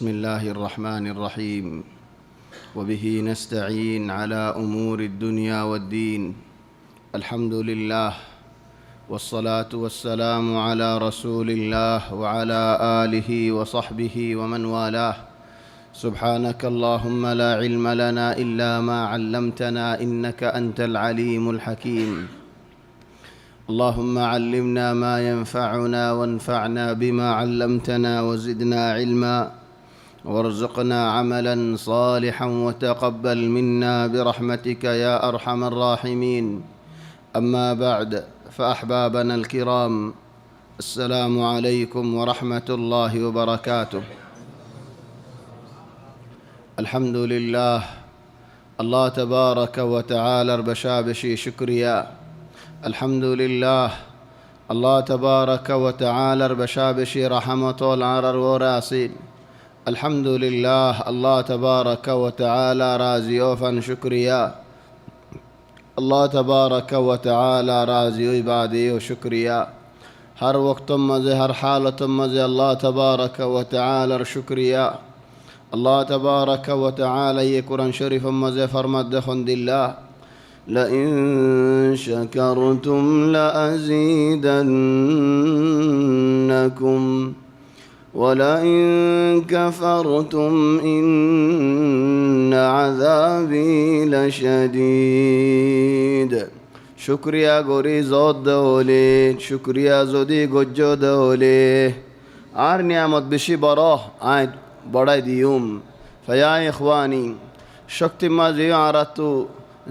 بسم الله الرحمن الرحيم وبه نستعين على أمور الدنيا والدين الحمد لله والصلاة والسلام على رسول الله وعلى آله وصحبه ومن والاه سبحانك اللهم لا علم لنا إلا ما علمتنا إنك أنت العليم الحكيم اللهم علمنا ما ينفعنا وانفعنا بما علمتنا وزدنا علما وارزقنا عملا صالحا وتقبل منا برحمتك يا أرحم الراحمين أما بعد فأحبابنا الكرام السلام عليكم ورحمة الله وبركاته الحمد لله الله تبارك وتعالى بشابشي شكريا الحمد لله الله تبارك وتعالى بشابشي رحمة العرر وراسين الحمد لله الله تبارك وتعالى رازيوفا شكريا الله تبارك وتعالى رازي عبادي وشكريا هر وقت مزه هر حالة مزه الله تبارك وتعالى شكريا الله تبارك وتعالى يقرن شريف مزه فرمد خند الله لئن شكرتم لأزيدنكم ولئن كفرتم إن عذابي لشديد شكريا غوري زود دولي شكريا زودي گجو دولي আর নিয়ামত বেশি বড় আয় বড়াই দিউম ফয়া ইখওয়ানি শক্তি মাজিও আরাতু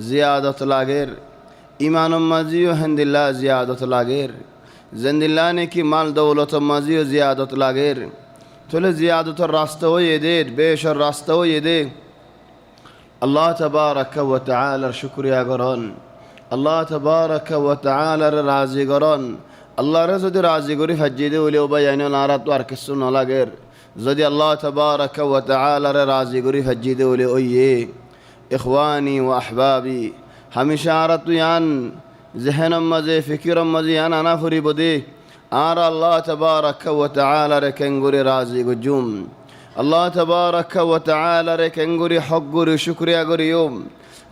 জিয়াদত লাগের ইমান মাজিও হিন্দিল্লাহ জিয়াদত লাগের জিন্দিল্লাহ ने की माल दौलत माजियो जियादत लागेर तोले जियादतर रास्ता हो ये दे बेशर रास्ता हो ये दे अल्लाह तबारक व तआला शुक्रिया करन अल्लाह तबारक व तआला राजी करन अल्लाह रे যদি রাজি করি হজ্জি দে ওলে ওবায়ানো নারা তো আর কিছু না লাগের যদি আল্লাহ তবারক व तआला রে রাজি করি হজ্জি দে ওলে ওয়ে ইখওয়ানি व আহবাবি हमेशा আরাতুয়ান जहनम मजे फिक्रम मजे आना फुरी बदे आर अल्लाह तबारक व तआला रे केंगुरी राजी गुजुम अल्लाह तबारक व तआला रे केंगुरी हक गुरी शुक्रिया गुरियोम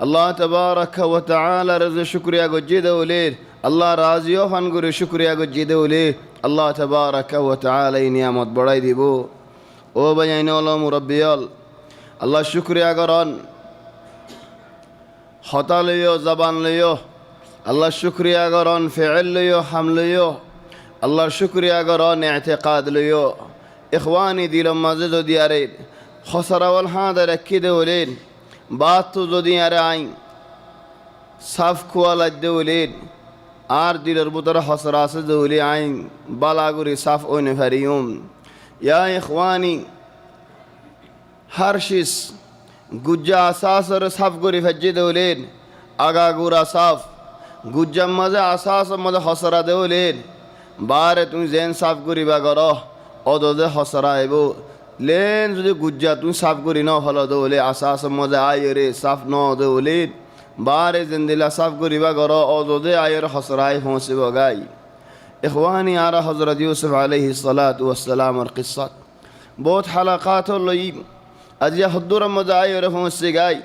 अल्लाह तबारक व तआला रे शुक्रिया गुजी दौले अल्लाह राजियो फन गुरी शुक्रिया गुजी दौले अल्लाह तबारक व तआला नियामत बढ़ाई दिबो ओ बयाइनो मुरब्बियल अल्लाह शुक्रिया करन हता लियो जबान लियो अल्लाह शुक्रिया करन फ़िअल लियो हम लियो अल्लाह शुक्रिया करन एअतिक़ाद लियो इख़वानी दिलम मज़े जो दियारे खसरावल हाँ दे रखी दे उलेन बात तो जो दियारे आई साफ कुआ लज दे उलेन आर दिलर बुतर खसरा से दे उले आई बालागुरी साफ ओने फरियुम या इख़वानी हर शिस गुज्जा असासर साफ गुरी फज्जे दे उलेन आगा गुरा साफ गुज्जम मजे आसास मजे हसरा देवलेन बारे तुम जेन साफ करी बागर अदे हसरा एबो लेन जो गुज्जा तुम साफ करी न हल देवले आसास मजे आये रे साफ न देवलेन बारे जिंदिला साफ करी बागर अदे आये हसराए होंसे बगाई इख़वानी आरा हज़रत यूसुफ अलैहिस्सलातु वस्सलाम और क़िस्सा बहुत हलाकात लई अजिया हद्दुर मजे आये रे होंसे गाई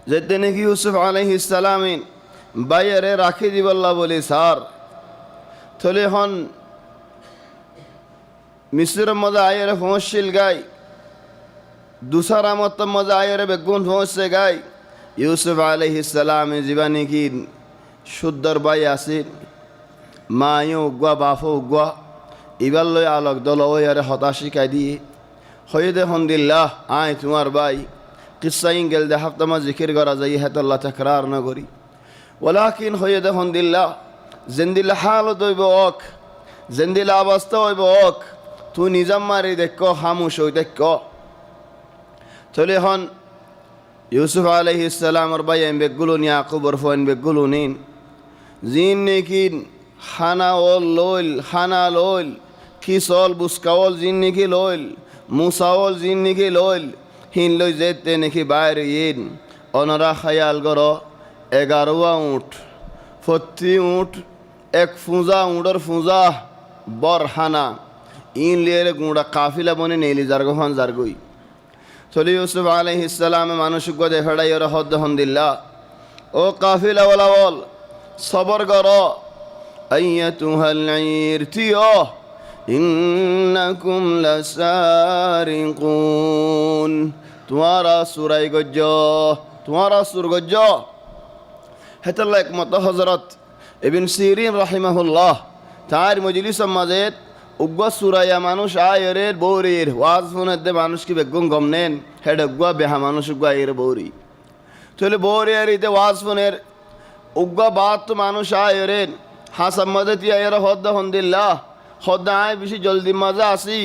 जितने की यूसुफ अलैहिस्सलाम বাইরে রাখি দিবল্লা বলি স্যার থলে হন মিশ্র মজা আয়ের পৌঁছিল গাই দুসারা মত মজা আয়ের বেগুন পৌঁছে গাই ইউসুফ আলাইহিস সালাম জীবানী কি শুদ্ধর বাই আছে মায়ও গুয়া বাফো গুয়া ইবাল লয় আলোক দল ওয়ারে হতাশি কাই দিয়ে হইদে হন্দিল্লাহ আয় তোমার বাই কিসসা ইনগেল দে হাফতামা জিকির করা যায় হেতাল্লাহ তাকরার না করি ولكن هيدا هندلا زندلا حال دويبوك زندلا باستويبوك تو نظام ماري دكو خاموش دكو تليهن يوسف عليه السلام ربيان بيقولون يعقوب رفوان بيقولونين زين نكين خانا لول خانا لول كيسول بوسكاول زين نكي لول موساول زين نكي لول هين لوي زيت نكي بايرين أنرا خيال غرو 11 ऊँट फत्ती ऊँट एक फूजा ऊँडर फूजा बरहाना ইন লিয়ে গুঁড়া কাফিলা বনে নেলি জারগো হন জারগই চলি ইউসুফ আলাইহিস সালাম মানুষ গদে ফেড়াই ওর হদ হন্দিল্লা ও কাফিলা ওলা বল সবর কর আইয়াতুহাল ইরতিও ইন্নাকুম লাসারিকুন তোমারা সুরাই গজ্জ তোমারা সুর গজ্জ হেতাল্লা একমত হজরত ইবনে সিরিন রাহিমাহুল্লাহ তার মজলিসের মাঝে উগ্র সুরাইয়া মানুষ আয়ের বৌরির ওয়াজ ফোনের দে মানুষ কি বেগুন গম নেন হেড উগ্র বেহা মানুষ উগ্র আয়ের বৌরি চলে বৌরি আরিতে ওয়াজ ফোনের উগ্র বাদ তো মানুষ আয়ের হাসাম মাঝে তিয়ার হদ্দা হন্দিল্লাহ হদ্দা আয় বেশি জলদি মজা আসি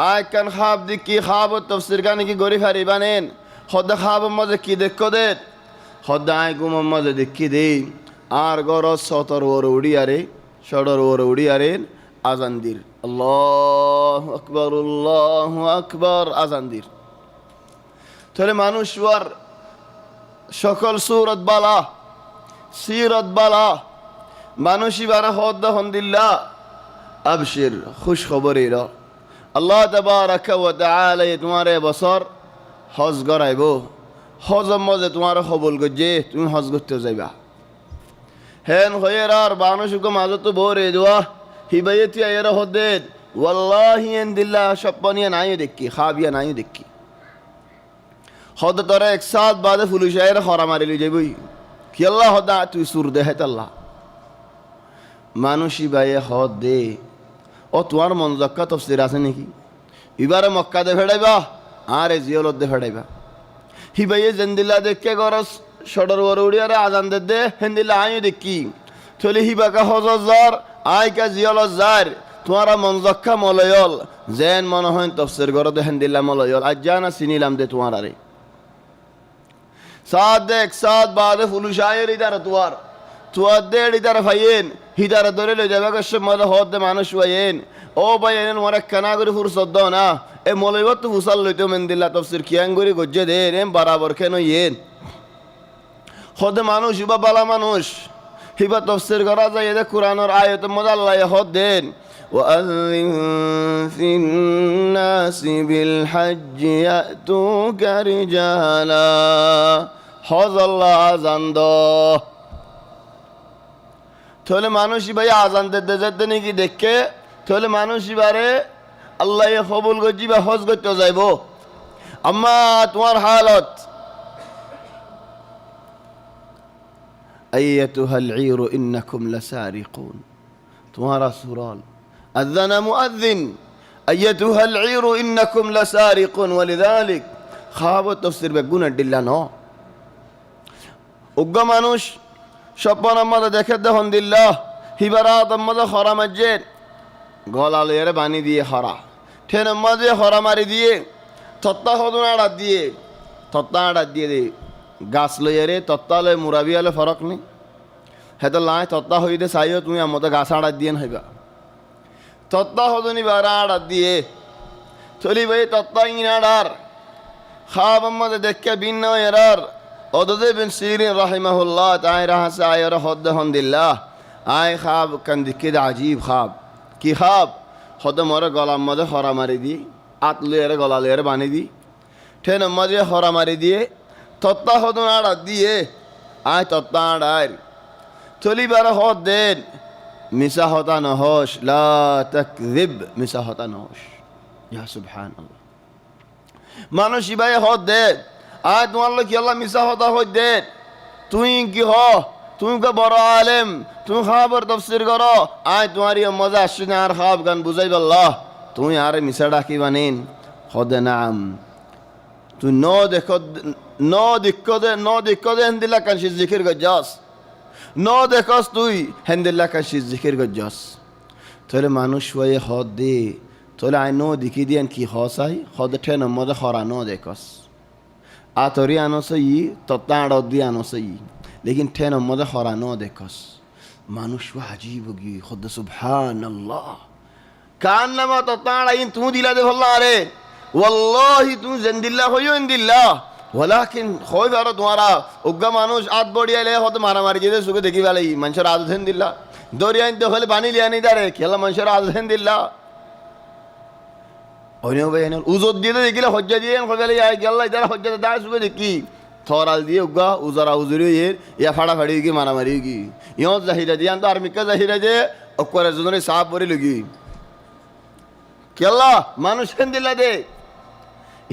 আয় কান খাব দিকি খাব তফসির কানে কি গরি ফারি বানেন হদ্দা খাব মজে কি দেখো দে হদ্দা আয় গুম মজে দেখি দে আর গরজ সতর ওর উড়িয়ারে সডর ওর উড়িয়ারে আজানদির আল্লাহু আকবার আজানদির তাহলে মানুষ ওর সকল সুরত বালা সিরত বালা মানুষই বারা হদ্দা হন্দিল্লাহ আবশির খুশ খবরের আল্লাহ তাবারাকা ওয়া তাআলা তোমারে বছর হজ করাইব হজম মজে তোমার কবুল গজে তুমি হজ করতে যাইবা হেন হয়ের আর মানুষকে মাঝে তো ভরে দেওয়া হিবাইতি আয়ের হদ্দেদ ওয়াল্লাহি ইনদিল্লাহ সপ্পানিয়া নাই দেখি খাবিয়া নাই দেখি হদ তোরা এক সাথ বাদে পুলিশ আয়ের খরা মারিলি যাবই কি আল্লাহ হদা তুই সুর দে হেত আল্লাহ মানুষই বাইয়ে হদ দে ও তোমার মন জক্কা তফসির আছে নাকি এবারে মক্কা দে ফেড়াইবা আর জিয়লত দে ফেড়াইবা হিবাইয়ে জেন্দিল্লা দেখে গরস সডর ওর উড়িয়ারে আজান দে হেন্দিল্লা আইও দেখি চলে হিবাকা হজর আইকা জিয়লত যার তোমারা মন জক্কা মলয়ল যেন মনে হয় তফসির গর দে হেন্দিল্লা মলয়ল আজ জানা চিনিলাম দে তোমার আরে সাত দেখ সাত বাদে পুলিশ আয়ের ইদার তুয়ার দে ইদার ফাইয়েন হিদার ধরে লই যাবে কষ্ট মজা হদ দে মানুষ ভাইয়েন ও ভাইয়েন মোরা কানা করে ফুরসত দাও না এ মলইবত তো ফুসাল লইতো মেন্দিল্লা তফসির কিয়াঙ্গুরি গজ্জে দেন এম বরাবর কেন ইয়েন হদে মানুষ ইবা বালা মানুষ হিবা তফসির করা যায় এদের কোরআনের আয়াত মজা আল্লাহ হদ দেন وأذن في الناس بالحج يأتوك رجالا হজ আল্লাহ আজান দো তাহলে মানুষই ভাই আজান দিতে যেতে নাকি দেখে তাহলে মানুষই বারে আল্লাহ কবুল করছি বা হজ করতে যাইব আম্মা তোমার হালত আইয়াতুহাল ঈরু ইন্নাকুম লাসারিকুন তোমারা সুরাল أذن مؤذن أيتها العير إنكم لسارقون ولذلك خاب التفسير بقول الدلة نو উগ্র মানুষ স্বপ্ন আমাদে দেখে দেখুন দিল্লাহ হিবারাত আমাদে খরা মজ্জেদ গলালে এর বানি দিয়ে খরা ঠেন মাঝে খরা মারি দিয়ে তত্তা হদুন আড়াত দিয়ে দে গাছ লইয়ারে তত্তা লয় মুরাবি হলে ফরক নেই হেতো লাই তত্তা হইতে চাইও তুমি আমাদের গাছ আড়াত দিয়ে হইবা তত্তা হদনি বারা আড়াত দিয়ে চলি ভাই তত্তা ইনাডার খাব আমাদে দেখে ভিন্ন এরার অদদে বিন সিরিন রাহিমাহুল্লাহ তাই রাহাসে আয়ের হদ হন্দিল্লাহ আয় খাব কান্দিকে আজীব খাব কি খাব হদ মরে গলার মধ্যে হরা মারি দি আতলু এর গলালে এর বানি দি ঠেন মধ্যে হরা মারি দিয়ে তত্তা হদন আড়াত দিয়ে আয় তত্তা আড়ার চলিবার হদ দেন মিসা হতা নহস লা তাকযিব মিসা হতা নহস ইয়া সুবহানাল্লাহ মানুষ ইবাই হদ দেন আয় তোমার লোক আল্লাহ মিসা হতা হই দে তুই কি হ তুমি কে বড় আলেম তুমি খাবার তফসির করো আয় তোমারই মজা আসছে না আর খাব গান বুঝাইব আল্লাহ তুমি আরে মিসা ডাকি বানিন হদে নাম তুই ন দেখো দে হেন্দিল্লা কান সে জিকির গজ্জাস ন দেখস তুই হেন্দিল্লা কান সে জিকির গজ্জাস তাহলে মানুষ হয়ে হদ দে তাহলে আয় ন দেখি দিয়েন কি হসাই হদ ঠেন মজা খরা ন দেখস আতরি আনসই তত্তা আড়ত দিয়ে আনসই লেকিন ঠেন মজা খরা ন দেখস মানুষ আজীব গি খুদ সুবহানাল্লাহ কান নামা তত্তা আড়াইন তুমি দিলা দে ভাল্লা আরে ওয়াল্লাহি তুমি জিন্দিল্লাহ হইও ইনদিল্লাহ ওয়ালাকিন হয় বারো তোমারা উগ্গা মানুষ আত বড়িয়ালে হতে মারামারি যেতে সুখে দেখি বেলাই মানুষের আদত হেন দিল্লা দরিয়াইন তো হলে বানি লিয়া নি দারে খেলা মানুষের আদত হেন দিল্লা অন্য ভাই উজত দিয়ে দেখিলে হজ্জা দিয়ে সজালে গেল্লা যারা হজ্জাতে দাঁড়া শুকে দেখি থরাল দিয়ে উগা উজারা উজুরি ইয়া ফাড়াফাড়ি কি মারামারি কি ইহঁত জাহিরা দিয়ে আনতো আর্মিকা জাহিরা যে অকরে জনের সাপ পরে লগি কেল্লা মানুষ কেন দিলা দে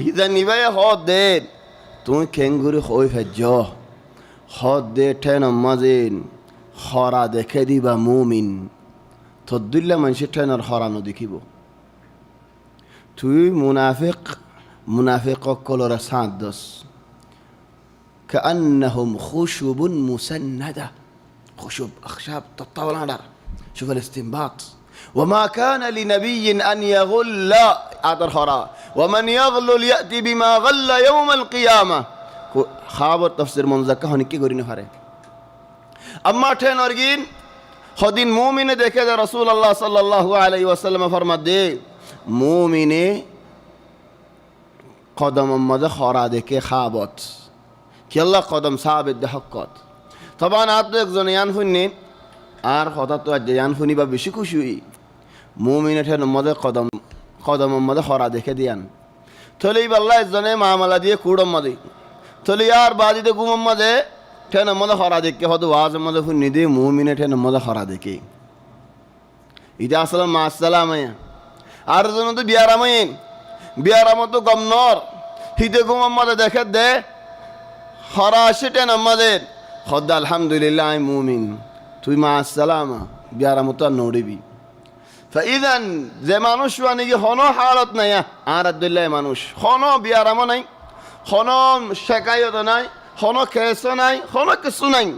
ইদা নিবাই হদ দে তুই খেঙ্গুরি হই ফেজ হদ দে ঠেন মাজিন হরা দেখে দিবা মুমিন তদ্দুল্লা মানুষের ঠেনর হরানো দেখিব তুই মুনাফিক কলরা সাঁত দস كأنهم خشب مسندة خشب أخشاب تطاول على شوف الاستنباط وما كان لنبي أن يغل آدر خرا ومن يغل يأتي بما غل يوم القيامة خابر تفسير منزكة هنكي قرين خاري أما تين أرجين خدين مؤمن دكذا رسول الله صلى الله عليه وسلم فرمت دي مؤمن قدم مدى خرا دكي خابت كيلا قدم ثابت ده حقات طبعا عطوا يكزون ينفني خططوا أجل ينفني ببشكو شوي مؤمنة مدى قدم مدى خرا دكي ديان تولي بالله الزنة معاملة دي كودم مدى تولي يار بعدي ده قوم مدى تنا مدى خرا دكي خدو واز مدى فني دي مؤمنة تنا مدى خرا دكي إذا أصلا مع السلامة أرزنا تو بيارامين بيارامو تو قمنار هيدا قوم مدى دكت ده خراشتنا مدد خد الحمد لله مؤمن توي مع السلامة بيارامو تو نوربي فإذا زي مانوش وانيجي خنو حالتنا يا عرض الله مانوش خنو بيارامو ناي خنو شكاية ناي خنو كيسو ناي خنو كسو ناي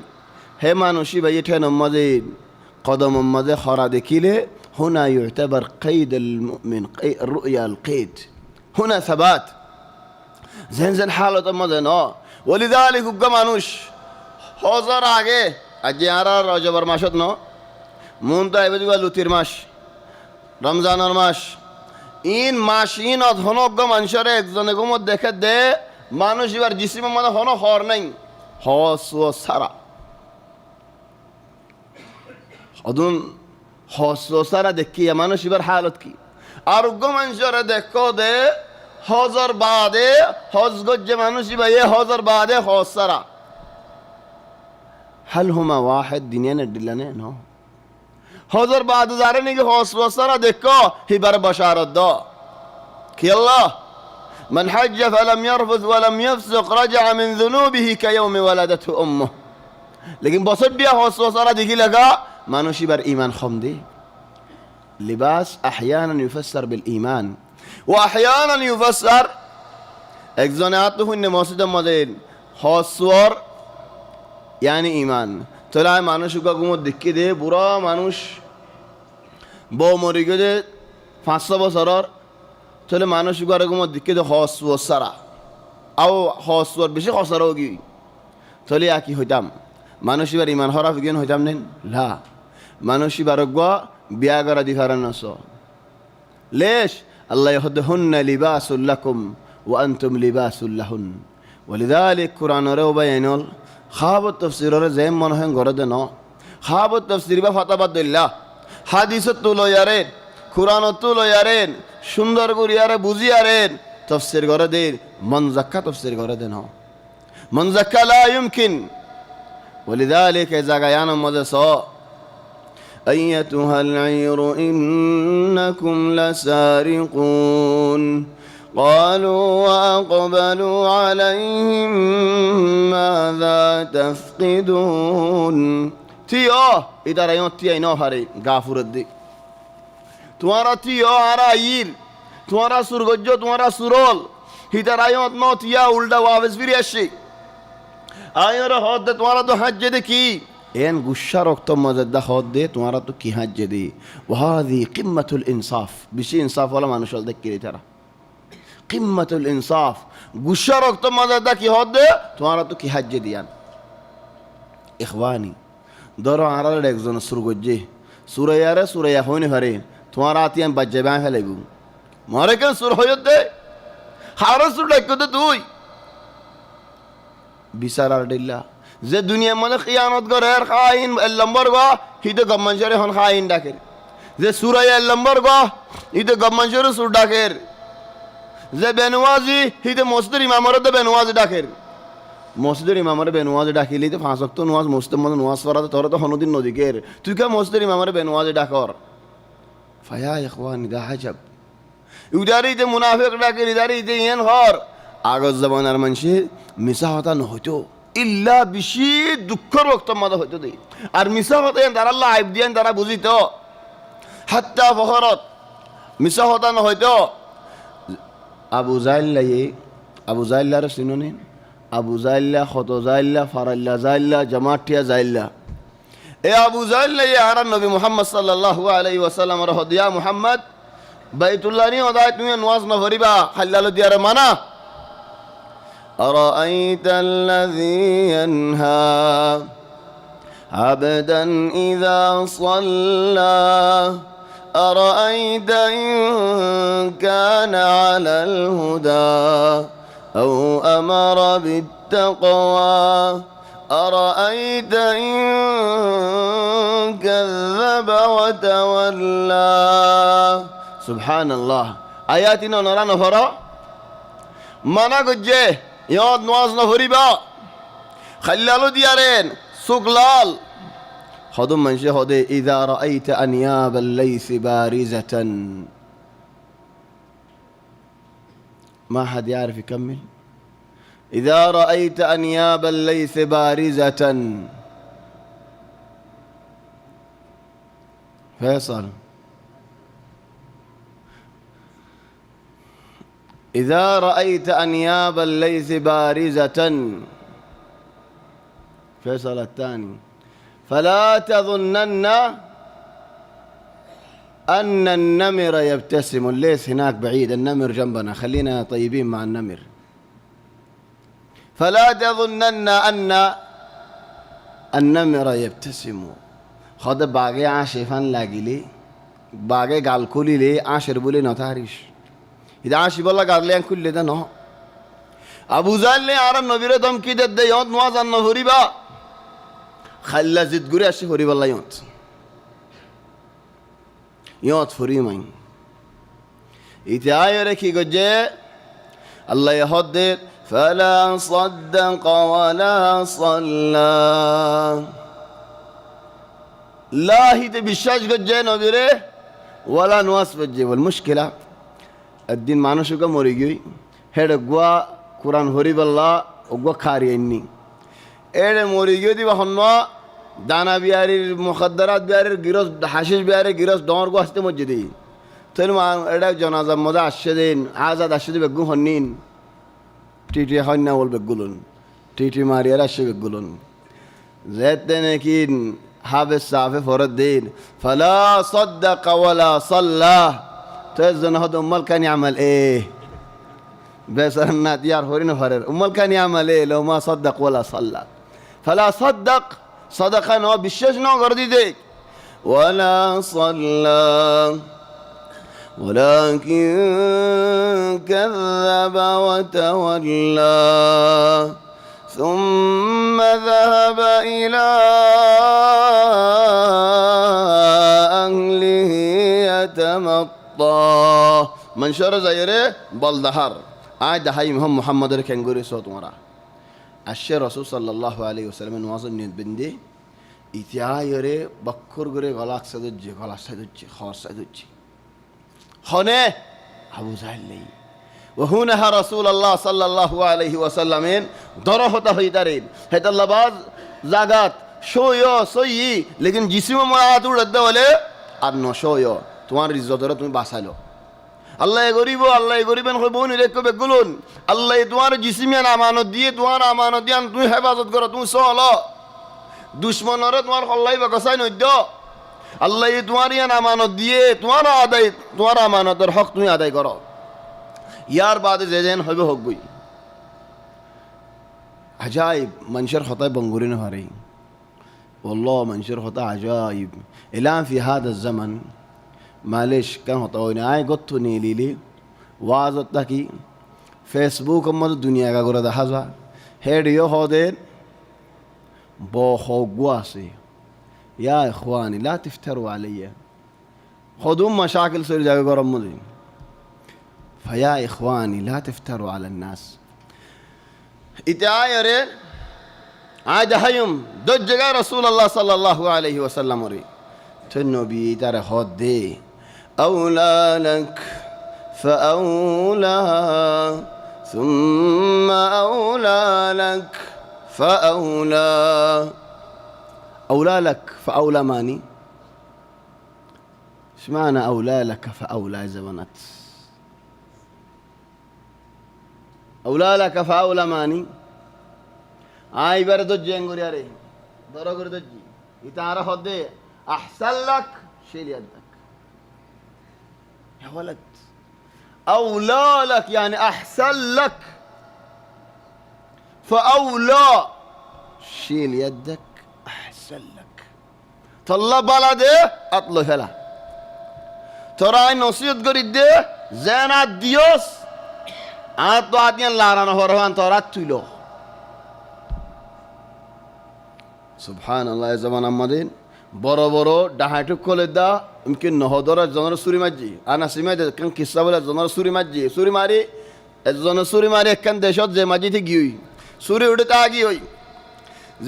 هي مانوشي بيتنا مدد قدم مدد خرا دكيله هنا يعتبر قيد المؤمن الرؤيا القيد هنا ثبات زين حالة مدد ولذلك মানুষ হজর আগে আজ আর রজবর মাসত ন মন তো আইবে দিবা লুতির মাস রমজানের মাস ইন মাস ইন অধনজ্ঞ মানুষরে একজনে গুমত দেখে দে মানুষ এবার জিসিমের মধ্যে হন হর নাই হস ও সারা অদুন হস ও সারা দেখি মানুষ এবার হালত কি আরোগ্য মানুষরে দেখো দে হজর বাদে হজ গজ্জে মানুষই ভাই হজর বাদে হজ সারা هل هما واحد دنيا ندلنا نو হজর বাদে যারে নাকি হজ সারা দেখো হিবার বশারত দাও কি আল্লাহ من حج فلم يرفث ولم يفسق رجع من ذنوبه كيوم ولدته امه लेकिन বছর বিয়া হজ সারা দেখি লাগা মানুষ এবার ঈমান কম দে لباس احيانا يفسر بالايمان واحيانا يفسر একজনে আত্মহীন মসজিদের মধ্যে হসওয়ার يعني ঈমান তোলা মানুষ গুমত দেখি দে বুড়া মানুষ বউ মরি গেছে 500 বছরের তোলে মানুষ গুমত দেখি দে হসওয়ার সারা আও হসওয়ার বেশি খসরা হগি তোলে কি হইতাম মানুষ এবার ঈমান হরা বিজ্ঞান হইতাম নেন লা মানুষ এবার বিয়া করা দিফারান নস লেশ الله يهدهن لباس لكم وأنتم لباس لهن ولذلك قرآن رو بينول خاب التفسير رو زين منهن غردنا خاب التفسير بفتبد الله حديث تولو يارين قرآن تولو يارين সুন্দর করে আরে বুঝি আরেন তফসির করে দেন মন যাক্কা তফসির করে দেন মন যাক্কা লা يمكن ولذلك إذا جاءنا مدرسة أيتها العير إنكم لسارقون قالوا وأقبلوا عليهم ماذا تفقدون تيو إذا رأيون تيو إنو هاري غافور الدي تمہارا تیو آرا عیر تمہارا سرگجو تمہارا سرول إذا رأيون نو تيا ulda واپس فيري أشي آيون را حد تمہارا تو حج دے کی ان গুসা রক্ত মজদা হদ দে তোমারা তো কি হাজ দে ওয়াহাদি কিম্মাতুল ইনসাফ বেশি ইনসাফ ওয়ালা মানুষ হল দেখি তারা কিম্মাতুল ইনসাফ গুসা রক্ত মজদা কি হদ দে তোমারা তো কি হাজ দিয়ান ইখওয়ানি ধরো আরার একজন সুরগজ্জে সুরাইয়ারে সুরাইয়া হইনি পারে তোমার আতিয়ান বাজ্জে বাঁ ফেলাইব মরে কেন সুর হইত দে হার সুর ডাক্য দে তুই বিচার আর দিল্লা যে দুনিয়ার মধ্যে খিয়ানত করে আর খাইন নম্বর গো হিতে গম্মানশরে হন খাইন ডাকের যে সুরাইয়া নম্বর গো হিতে গম্মানশরে সুর ডাকের যে বেনওয়াজি হিতে মসজিদের ইমামরে তো বেনওয়াজি ডাকের মসজিদের ইমামরে বেনওয়াজি ডাকিলি তো 5 ওয়াক্ত নামাজ মসজিদের মধ্যে নামাজ পড়াতে তোরা তো হনুদিন নদীকের তুই কে মসজিদের ইমামরে বেনওয়াজি ডাকর ফায়া ইখওয়ানি দা আজাব ইউদারিতে মুনাফিক ডাকের ইদারিতে ইয়েন হর আগজ জামানার মানুষে মিশা হতা নহইতো ইল্লা বেশি দুঃখর বক্তব্য মতো হইতো দেই আর মিশা হতা তারা আল্লাহ আইব দিয়েন তারা বুঝিত হাত্তা ফখরত মিশা হতা নহইতো আবু জাইল্লার চিননি আবু জাইল্লা খত জাইল্লা ফারাল্লা জাইল্লা জামাটিয়া জাইল্লা এ আবু জাইল্লা আর নবী মুহাম্মদ সাল্লাল্লাহু আলাইহি ওয়াসাল্লাম রহদিয়া মুহাম্মদ বাইতুল্লাহ নি ওদায় তুমি নামাজ না ভরিবা খাল্লালো দিয়ারে মানা أرأيت الذي ينهى عبدا إذا صلى أرأيت إن كان على الهدى أو أمر بالتقوى أرأيت إن كذب وتولى سبحان الله آياتنا نرى نفرا মানা গজ্জে ইয়দ নামাজ না ভরিবা খাল্লালো দিয়ারেন সুগলাল হদম মানুষে হদে ইযা রাআইতা আনিয়াবাল লাইসি বারিজাতান ما حد يعرف يكمل إذا رأيت أنياب الليث بارزة فيصل إذا رأيت أنياب الليث بارزة فيصل الثاني فلا تظنن أن النمر يبتسم الليث هناك بعيد النمر جنبنا خلينا طيبين مع النمر فلا تظنن أن النمر يبتسم خد باقي عاشفان لاقيلي باقي قال كولي لي عاشر بولي نتاريش إذا عاشي بالله قال لي كل ده نو أبو زال لي عرب نبيره دم كده ده يوت نواز النهوري با خلا زد قري أشي هوري بالله يوت فري مين إتعاي ركي قجة الله يهدد فلا صدق ولا صلى لا هي بالشاش قجة نبيره ولا نواس بجة والمشكلة الدين معنا شو كم مريجي هذا قوا قرآن هوري بالله وقوا خاريني هذا مريجي دي بحنا দানা বিহারির মুখাদ্দারাত বিহারির গিরস হাসিস বিহারির গিরস ডর গো আসতে মসজিদে তাহলে এটা জনাজার মজা আসছে দিন আজাদ আসছে বেগুন হন্নিন টিটি হন না বল বেগুলুন টিটি মারিয়ার আসছে বেগুলুন যেতে নাকি হাবে সাফে ফরদ দিন ফালা সাদ্দাক ওয়ালা সাল্লা تزن هذا أمال كان يعمل إيه بس أنا ديار هورين فرر أمال كان يعمل إيه لو ما صدق ولا صلى فلا صدق صدق أنا بالشش نو قردي ديك ولا صلى ولكن كذب وتولى ثم ذهب إلى أهله يتمطى من شر زيره بالدهر آج دهاي هم محمد ركنغوري صوت مرا الشر رسول صلى الله عليه وسلم نوازن نيت بندي إتيايره بكر غري غلاق سدوجي غلاق سدوجي خاص سدوجي خنه أبو زهلي وهنا رسول الله صلى الله عليه وسلم دره تهيدارين هذا اللباس زاغات شويو سوي लेकिन जिस्म में आतु रद्द वाले आदनो शोयो तुम्हारी इज्जत रे तुम्हें बासालो अल्लाह गरीबन हो बोन रे को बेगुलन अल्लाह तुम्हारे जिस्म में अमानत दिए तुम हिफाजत करो तुम सोलो दुश्मन रे तुम्हार अल्लाह बकसाई न दो अल्लाह तुम्हारी अमानत दिए तुम्हारा अमानतर हक तुम अदाय करो यार बाद जेजेन होबे होगबई अजाइब मंशर होता है बंगुरी न हरी والله منشر होता عجائب الآن في هذا الزمن معلش كان होता है ناي قطو نيليلي वाज़ता की फेसबुक मत दुनिया का गुरु दहाज़ा हेडियो होदेर بخوجواسي يا إخواني لا تفتروا علي خذوا مشاكل سوري جاك قرب مدين فيا إخواني لا تفتروا على الناس إتعاير عاد هيم دجا رسول الله صلى الله عليه وسلم ري تنبي ترى خدي أولى لك فأولى ثم أولى لك فأولى أولى لك فأولى ماني ايش معنى أولى لك فأولى زمنت أولى لك فأولى ماني آي برد جنگور ياري درغور دجي يتعرف هدي أحسن لك شيل يدك يا ولد أولى لك يعني أحسن لك فأولى شيل يدك أحسن لك طلب بلده أطلع هلا ترى نصيحة قريد زينات ديوس أنت عادين لارنا هروان ترى تلو سبحان الله زمان أمدين برو برو دهاتو كل دا يمكن نهضرة زمان سوري ماجي أنا سمعت كان كيسا ولا زمان سوري ماجي سوري ماري زمان سوري ماري كان دهشت زي ماجي تيجي سوري udah tagi hoy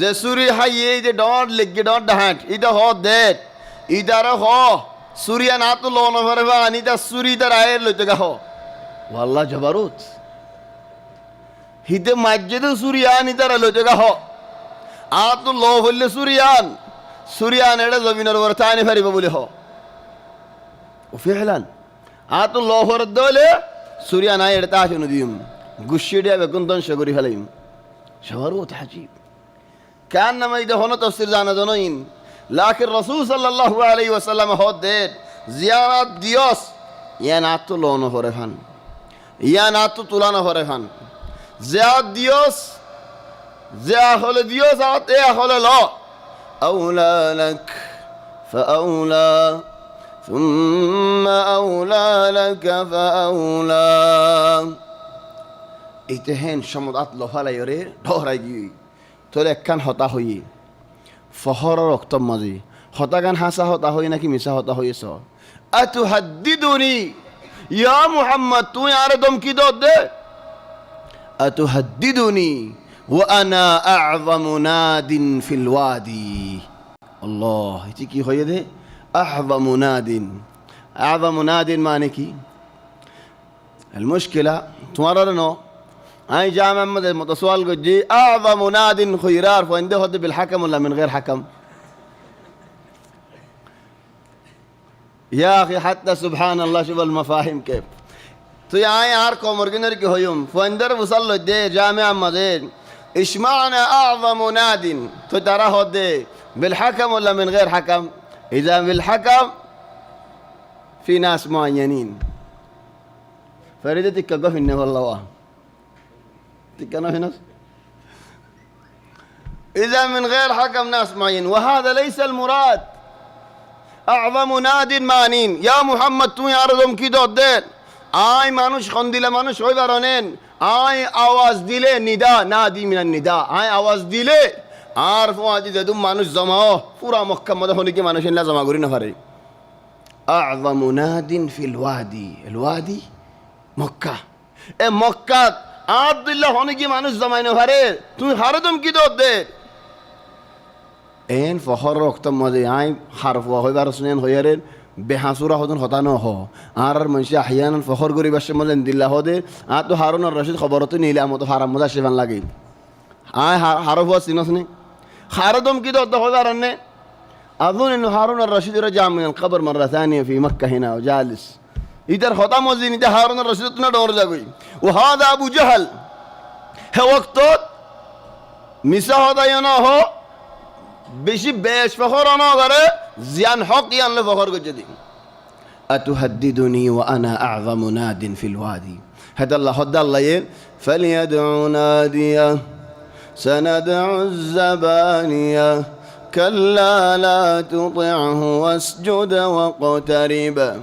je suri haye je dot legge dot dahat ida ho det idara ho suriya na to lono farwa ani da suri da raer lote ga ho wallah jabarut hide majjid suriya ani da lote ga ho a to lo holle suriyan eda zaminar wartani fariba bole ho وفعلا a to lo hor dole suriyan ay eda ta shunu diyum gushide be kundon shagori halayim شعوروت عجيب كأنما إذا هنا تفسير زانا دونين لكن الرسول صلى الله عليه وسلم هو ديت زيارات ديوس يناتو لونه فرفان يناتو تولانه فرفان زيارات ديوس زيارة ديوس أعطي أخول لا أولى لك فأولى ثم أولى لك فأولى إتهين شمد أطلع فلا يري دهراجي تولى كان هتا هوي فهر ركتم مزي هتا كان حاسة هتا هوي نكى مسا هتا هوي سو أتهددني يا محمد تو ياردم كده ده أتهددني وأنا أعظم ناد في الوادي الله تيجي هوي ده أعظم ناد مانكي المشكلة تمررنا أي جامع محمد متسوال جي أعظم ناد خيرار فعنده هذا بالحكم ولا من غير حكم يا أخي حتى سبحان الله شوف المفاهيم كيف تو يعني عاركو مرجنر كي هيوم فاندر وصل دي جامع محمد إيش معنى أعظم ناد تو ترى هذا بالحكم ولا من غير حكم إذا بالحكم في ناس معينين فريدتك كقفني والله تكنا في ناس إذا من غير حكم ناس معين وهذا ليس المراد أعظم ناد مانين يا محمد تو ياردم كده الدين آي مانوش خنديله مانوش هوي برانين آي آواز ديله نداء نادي من النداء آي آواز ديله عارفوا هذه زدوم مانوش زماه پورا مكة مده هوني كي مانوش إلا زما غوري نفري أعظم ناد في الوادي مكة مكة عبد الله هوني كي مانوش زماينه هره تو هاردم كده الدين این فخر وقت ماذا عاي حرف وهاي برسنين خيرين بحصورة هذون خطانه هو عار منشي أحيانا فخر قري بس ماذا ندل الله هذا عطوا هارون الرشيد خبرته نيله أمو حرام ماذا شفان لقي عاي حرف وسيناسني خاردم كده ده هذا رنّه أظن إنه هارون الرشيد رجع من القبر مرة ثانية في مكة هنا وجالس إذا خطام وزين ده هارون الرشيد تنادور جاوي وهذا أبو جهل هو وقت مسا هذا يناه بشي بيش فخر أنا غره زيان حق يان لفخر كجدي أتهددني وأنا أعظم ناد في الوادي هذا الله ين فليدعو ناديه سندع الزبانية كلا لا تطعه واسجد واقترب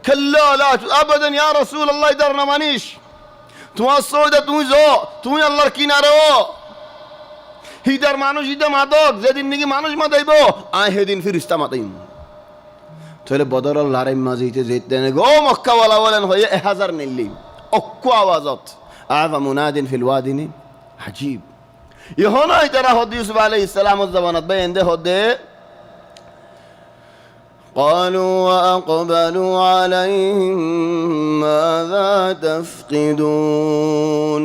كلا لا أبدا يا رسول الله درنا مانيش توصل تو الله كينارو هيدر مانوش هيدا ما دوك زدين نيجي مانوش ما دايبو هدين فريستا ما تيم তাহলে বদরল লারাই মাঝিতে যেতেন গো মক্কাওয়ালা বলেন হয়ে 1000 নিল্লি অক্কু আওয়াজত আবা মুনাদিন feel ওয়াদিনি আজীব ইহনা ইতারা হদ ইউসুফ আলাইহিস সালামর জামানাত বাইন্দে হদে قالوا وأقبلوا عليهم ماذا تفقدون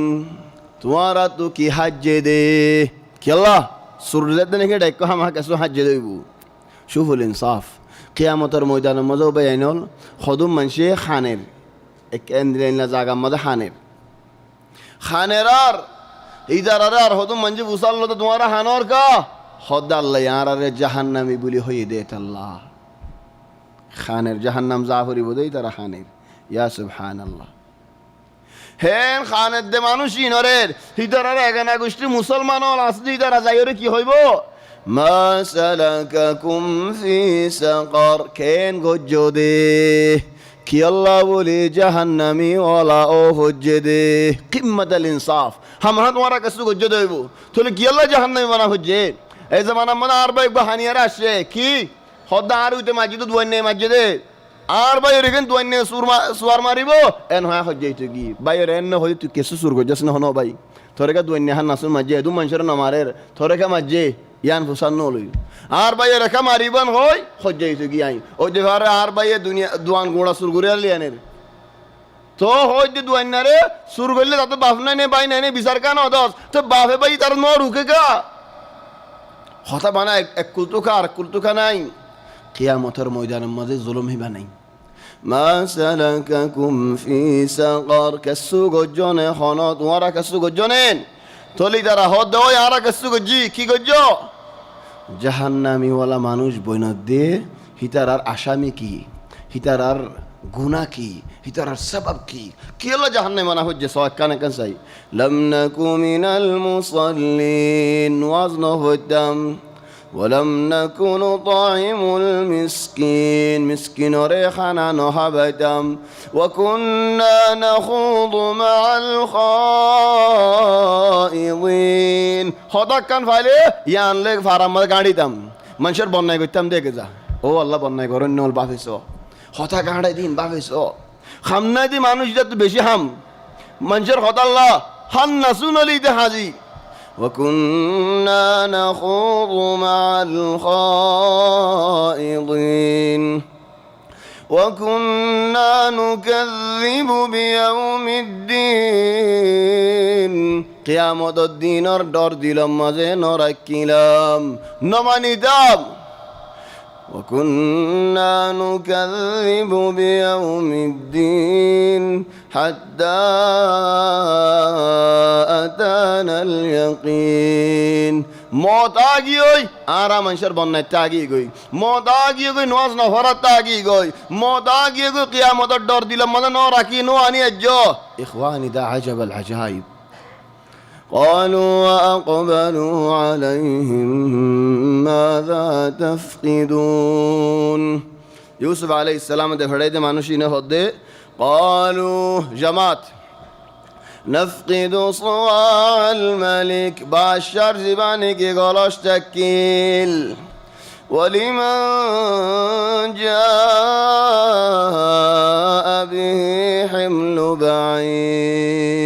তোমারা তো কি হাজ্জে দে কি আল্লাহ সূর্যের দিনে ডাইকো হামা কাছে হাজ্জে দেবো শুফুল ইনসাফ কিয়ামতের ময়দানের মধ্যে বেয়াইনল খদুম মানসে খানের এক এন্দ্রেনা জায়গা মধ্যে খানেরার ইদারার আর হদুম মানজি বুসাল্লো তো তোমারা হানর কা হদ আল্লাহ ইয়ারারে জাহান্নামী বলি হয়ে দে আল্লাহ খানের জাহান্নাম জাফরি বোধই তারা খানের ইয়া সুবহানাল্লাহ হেন খানের দে মানুষই নরের হিদারার এগানা গোষ্ঠী মুসলমান হল আসলি তারা যাইরে কি হইব মা সালাকাকুম ফি সাকার কেন গজ্জো দে কি আল্লাহ বলে জাহান্নামী ওয়ালা ও হজ্জে দে কিম্মাতাল ইনসাফ হামরা তোমারা কাছে গজ্জো দেব তাহলে কি আল্লাহ জাহান্নামী বানা হজ্জে এই জামানা মানে আর ভাই বাহানিয়ারা আসে কি হদ্দা আর উইতে মাজিদ দুয়ান্নে মাজিদে আর বাইরে রেখেন দুয়ান্নে সুয়ার মারিব এন হয় হজ্জাইতে কি বাইরে এন হই তুই কেসু সুর গজ্জাস না হনো ভাই থরেকা দুয়ান্নে হান নাসুন মাজ্জে দু মানুষের না মারের থরেকা মাজ্জে ইয়ান ফুসান নলই আর বাইরে রেখা মারিবান হই হজ্জাইতে কি আই ওই যে ঘরে আর বাইরে দুনিয়া দুয়ান গোড়া সুর করে লিয়ানের তো হই যে দুয়ান্নারে সুর করলে তাতে বাপ নাই নে বাই নাই নে বিচার কান দস তো বাপে ভাই তার ন রুকে গা হতা বানা এক কুলতুকা আর কুলতুকা নাই কিয়ামতের ময়দানের মাঝে জুলুম হিবা নাই মা সালাকাকুম ফি সাকার কাসু গজ্জনে হন তোমারা কাসু গজ্জনেন তলি তারা হদ ওই আরা কাসু গজ্জি কি গজ্জ জাহান্নামী ওয়ালা মানুষ বইনত দে হিতারার আসামি কি হিতারার গুনাহ কি হিতারার সবাব কি কি হলো জাহান্নামে মানা হচ্ছে সওয়াক কানে কান চাই লাম নাকু মিনাল মুসাল্লিন ওয়াজ ন হইতাম ولم نكن طعم المسكين مسكين ريحنا نهبتم وكنا نخوض مع الخائضين خدا كان فالي يان لك فارم গাড়িতাম মানুষের বন্যায় করতাম দেখে যা ও আল্লাহ বন্যায় করেন নল বাফেছো হতা গাড়াই দিন বাফেছো খামনাই দি মানুষ যত বেশি হাম মানুষের হতা আল্লাহ হান নাসুন আলিতে হাজি وكنا نخوض مع الخائضين وكنا نكذب بيوم الدين قيامة الدين دور দিলাম মাঝে নরাকিলাম নমানিতাম وكنا نكذب بيوم الدين حتى أتانا اليقين মত আগিয়ে আরা মানুষের বন্যায় তাগি গই মত আগিয়ে গই নজ না হরাত তাগি গই মত আগিয়ে গই কিয়ামতের ডর দিলাম মানে ন রাখি নো আনি আজ ইখওয়ানি দা আজাব আল আজাইব قالوا وأقبلوا عليهم ماذا تفقدون يوسف عليه السلام ده فريدة مانوشين هده قالوا جماعت نفقد صواع الملك باشر زباني كي غلوش تكيل ولمن جاء به حمل بعير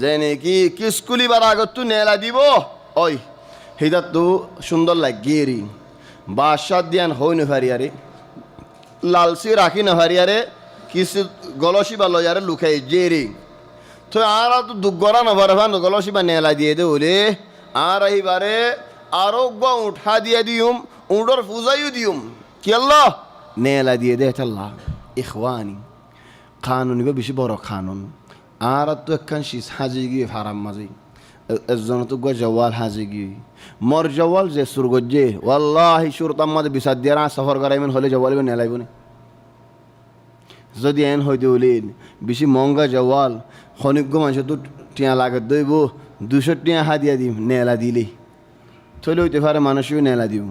জেনে কি কিসকুলি বার আগত তু নেলা দিব ওই হিদাত তো সুন্দর লাগেরি বাদশাহ দিয়ান হই নহারিয়ারে লালসি রাখি নহারিয়ারে কিস গলসি বা লয়ারে লুকাই জেরি তো আর তো দুগরা নভার ভান গলসি বা নেলা দিয়ে দে ওলে আর এইবারে আরোগ্য উঠা দিয়ে দিউম উডর ফুজাইও দিউম কি আল্লাহ নেলা দিয়ে দে আল্লাহ ইখওয়ানি কানুন বেশি বড় কানুন আর তো একখান শীষ হাজি গিয়ে ফারাম মাঝে একজন তো জওয়াল হাজি গিয়ে মর জওয়াল যে সুর গজ্জে ওয়াল্লাহি সুরতাম মাঝে বিচার দিয়ে সফর করাইবেন হলে জওয়াল নেলাইব না যদি এন হইতে উলিন বেশি মহঙ্গা জওয়াল খনিজ্ঞ মানুষ তো টিয়া লাগাত দইব 200 টিয়া হাদিয়া দিম নেলা দিলে থইলে হইতে পারে মানুষও নেলা দিব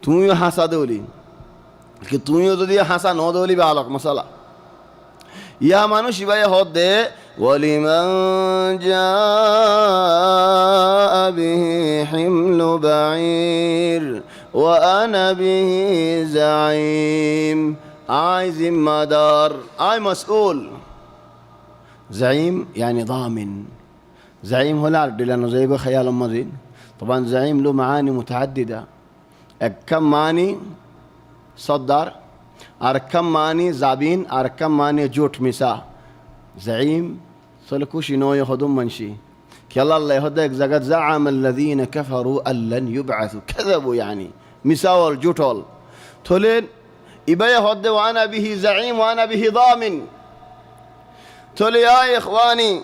তুমিও হাসা দৌলি কি তুমিও যদি হাসা ন দৌলি বা আলোক মশালা ইয়া মানুষ ইবাই হদ দে ওয়ালিমান জাআ বিহি হিমলু বাঈর وأنا به زعيم আই জিম্মাদার আই মাসউল زعيم يعني ضامن زعيم هو العرض لأنه زي خيال مزيد طبعا زعيم له معاني متعددة كم معني صدر أركم معني زابين أركم معني جوت مسا زعيم سلكوش نوي خدوم منشي كلا الله يهدك زقت زعم الذين كفروا أن لن يبعثوا كذبوا يعني مسا والجوتول تولين إبايا هد وأنا به زعيم وأنا به ضامن تولي يا إخواني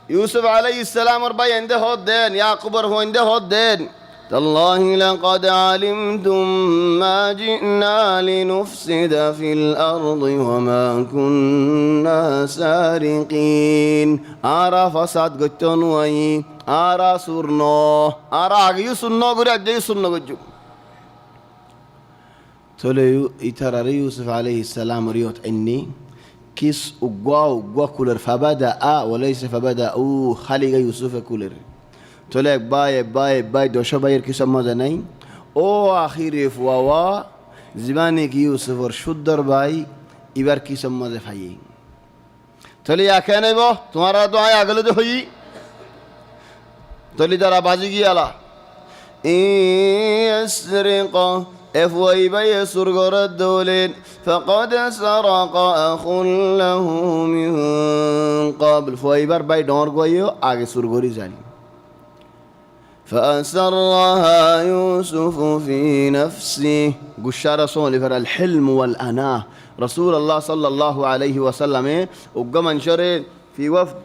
يوسف عليه السلام ربي عنده هدين يعقوب هو عنده هدين تالله لقد علمتم ما جئنا لنفسد في الأرض وما كنا سارقين آرا فساد قتون وي آرا سرنو آرا أغيو سنو قري أجيو سنو قجو تولي إترى يوسف عليه السلام ريوت إني كيس أقوى كولر فبدأ وليس فبدأ خلق يوسف كولر تولي باي دوشا باير كيس مزنين او آخر فواوا زماني كي يوسف شدر باي إبر كيس مزفاي تولي يا كاني بو تمہارا تو آیا اگلو دے ہوئی تولي دارا بازی گیا لا يسرق افوي بي سرغر الدولين فقد سرق أخ له من قبل فوي بر باي دور گويو آگے سرغوری جاني فأسرها يوسف في نفسه قشار رسول فر الحلم والأناه رسول الله صلى الله عليه وسلم وقام انشر في وفد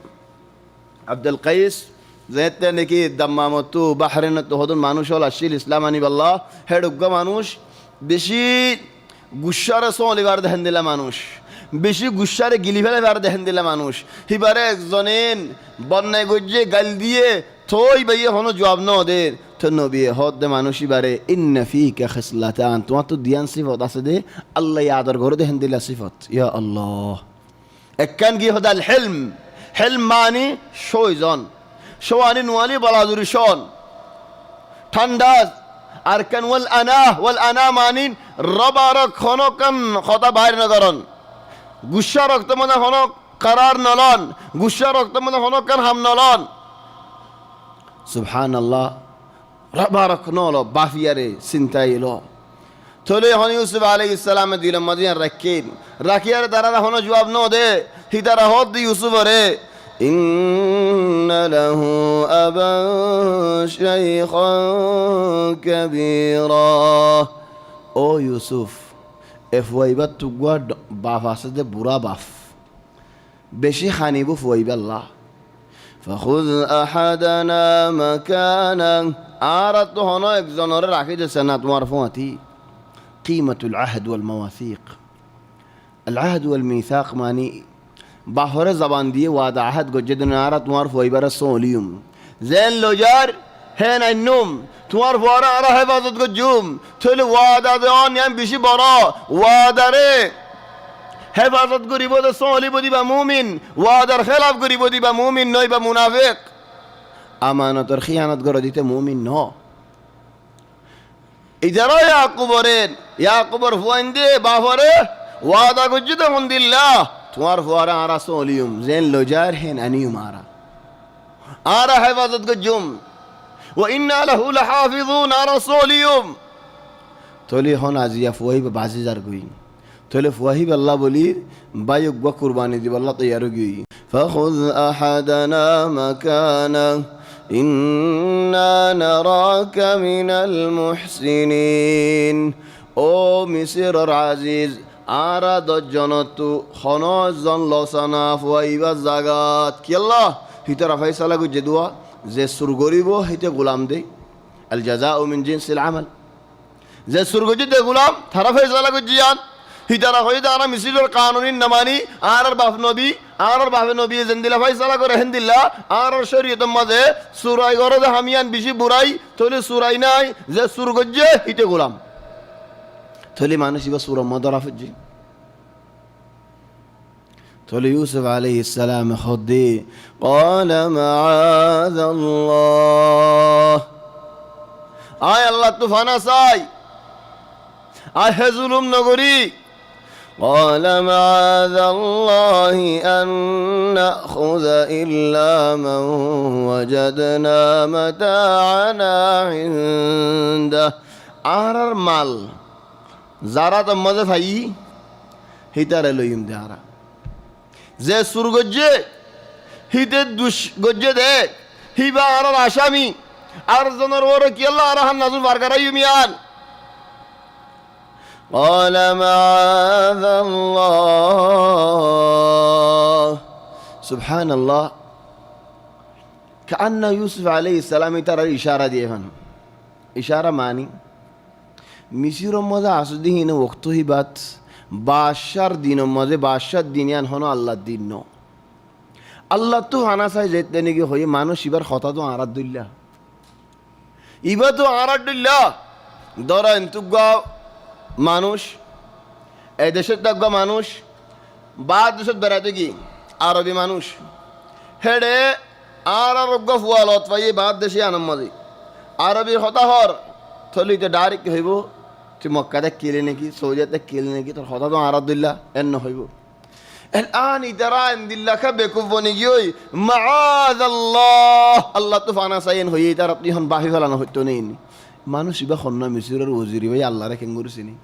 عبد القيس زيت نكي دمامتو بحرنتو هدون مانوش ولا الشيء الإسلاماني بالله هيد وقام مانوش بشي قشار رسول فر دهندلا مانوش বেশি গুসারে গিলি ফেলে ফের দেখেন দিলে মানুষ হিবারে একজনেন বন্যায় গজ্জে গাল দিয়ে থই বাইয়ে হনো জবাব ন ওদের তো নবী হদ দে মানুষই বারে ইন্না ফিকা খিসলাতান তোমার তো দিয়ান সিফত আছে দে আল্লাহ আদর করে দেখেন দিলা সিফত ইয়া আল্লাহ একখান কি হদাল হেলম হেলম মানি শোয়জন শোয়ানি নোয়ালি বলাজুরি শোন ঠান্ডাজ আর কান ওয়াল আনা মানিন রবার খনকান খতা বাইর নগরন গুসা রক্ত মনে হন কারার নলন গুসা রক্ত মনে হন কান হাম নলন সুবহানাল্লাহ রবারক নল বাফিয়ারে চিন্তাইলো তলে হন ইউসুফ আলাইহিস সালাম দিল মদিনা রাখিয়ার তারা হন জবাব ন দে হিতারা হদ ইউসুফ রে ইন্না লাহু আবান শাইখান কাবীরা ও ইউসুফ এফওয়াইবা তুগুয়া বাফ আছে যে বুড়া বাফ বেশি খানিবু ফুয়াইবা আল্লাহ فخذ أحدنا مكانا آرت هنا একজনের রাখি যে সনাত মারফুয়াতি قيمة العهد والمواثيق العهد والميثاق ماني باهر زبان দিয়ে ওয়াদা আহদ গজেদন আরাত মারফুয়াইবা রাসূলিয়ুম জেন লজার হেন আইনুম তোমার বড় আর হেফাজত গজুম থলে ওয়াদা দেন ইয়াম বেশি বড় ওয়াদারে হেফাজত করিব তো সলিব দিবা মুমিন ওয়াদার খেলাফ করিব দিবা মুমিন নয় বা মুনাফিক আমানতের খিয়ানত করে দিতে মুমিন ন ইদারা ইয়াকুবর ফুয়াইন্দে বাফরে ওয়াদা গজ্জিত মন্দিল্লাহ তোমার ফুয়ারা আরা সলিয়ুম জেন লজার হেন আনিয়ুম আরা হেফাজত গজুম وإنا له لحافظون رسوليوم تولي هون عزيا فوهي ببعضي زرقوين تولي فوهي بالله بولي بايق وقرباني دي بالله طيارقوي فخذ أحدنا مكانا إنا نراك من المحسنين أو مصر العزيز آرا دجنتو خناز زن لسنا فوهي بالزاقات كي الله هيتر فيصلة جدوا যে সুর গরিব হইতে গোলাম দে আল জাযাউ মিন জিনসিল আমাল যে সুর গজি দে গোলাম তারা ফয়সালা গজিয়ান হিতারা হইতে আনা মিসিলের কানুনিন নামানি আর বাপ নবী জিন্দিলা ফয়সালা করে হিন্দিল্লা আর শরীয়ত মাঝে সুরাই গরে দে হামিয়ান বেশি বুড়াই তলে সুরাই নাই যে সুর গজে হইতে গোলাম তলে মানুষ ইবা সুর মদরা ফজি تولي يوسف عليه السلام خدي قال معاذ الله আয় আল্লাহ তুফান আসাই, আয় হে জুলুম নগরী। قال معاذ الله أن نأخذ إلا من وجدنا متاعنا عنده। আর মাল যারা তো মজা ভাই হিতারে লইম দে আরা যে সুর গজ্জে হিতে দুষ গজ্জে দে হিবা আর আসামি আর জনের ওরে কি আল্লাহ আর হান নাজু বার করাই মিয়ান। قال معاذ الله سبحان الله كأن يوسف عليه السلام ترى إشارة ديفن إشارة ماني মিশির মজা আসুদিহীন ওক্তহি বাত বাদশার দিন মজে বাদশার দিনিয়ান হনো আল্লাহর দিন ন আল্লাহ তো হানা চাই যেতে নাকি হয়ে মানুষ এবার কথা তো আরাদুল্লা ইবা তো আরাদুল্লা ধরেন তুগা মানুষ এই দেশের তুগা মানুষ বা দেশের বেড়াতে কি আরবি মানুষ হেডে আর আরোগ্য ফুয়ালত পাই বাদ দেশে আনম মাঝে আরবির হতাহর থলিতে ডাইরেক্ট হইব তুই মক্কাতে কেলে নাকি সৌদিয়াতে কেলে নাকি তোর হতা তো আরাদুল্লাহ এন্ন হইব الآن ترى عند الله كبكوا ونجوي معاذ الله الله تفانا سين هي ترى بتيهن باهي فلان هتونين মানুষ ইবা খন্না মিসিরের ওজিরি ভাই আল্লাহ রে কেন করেছিনি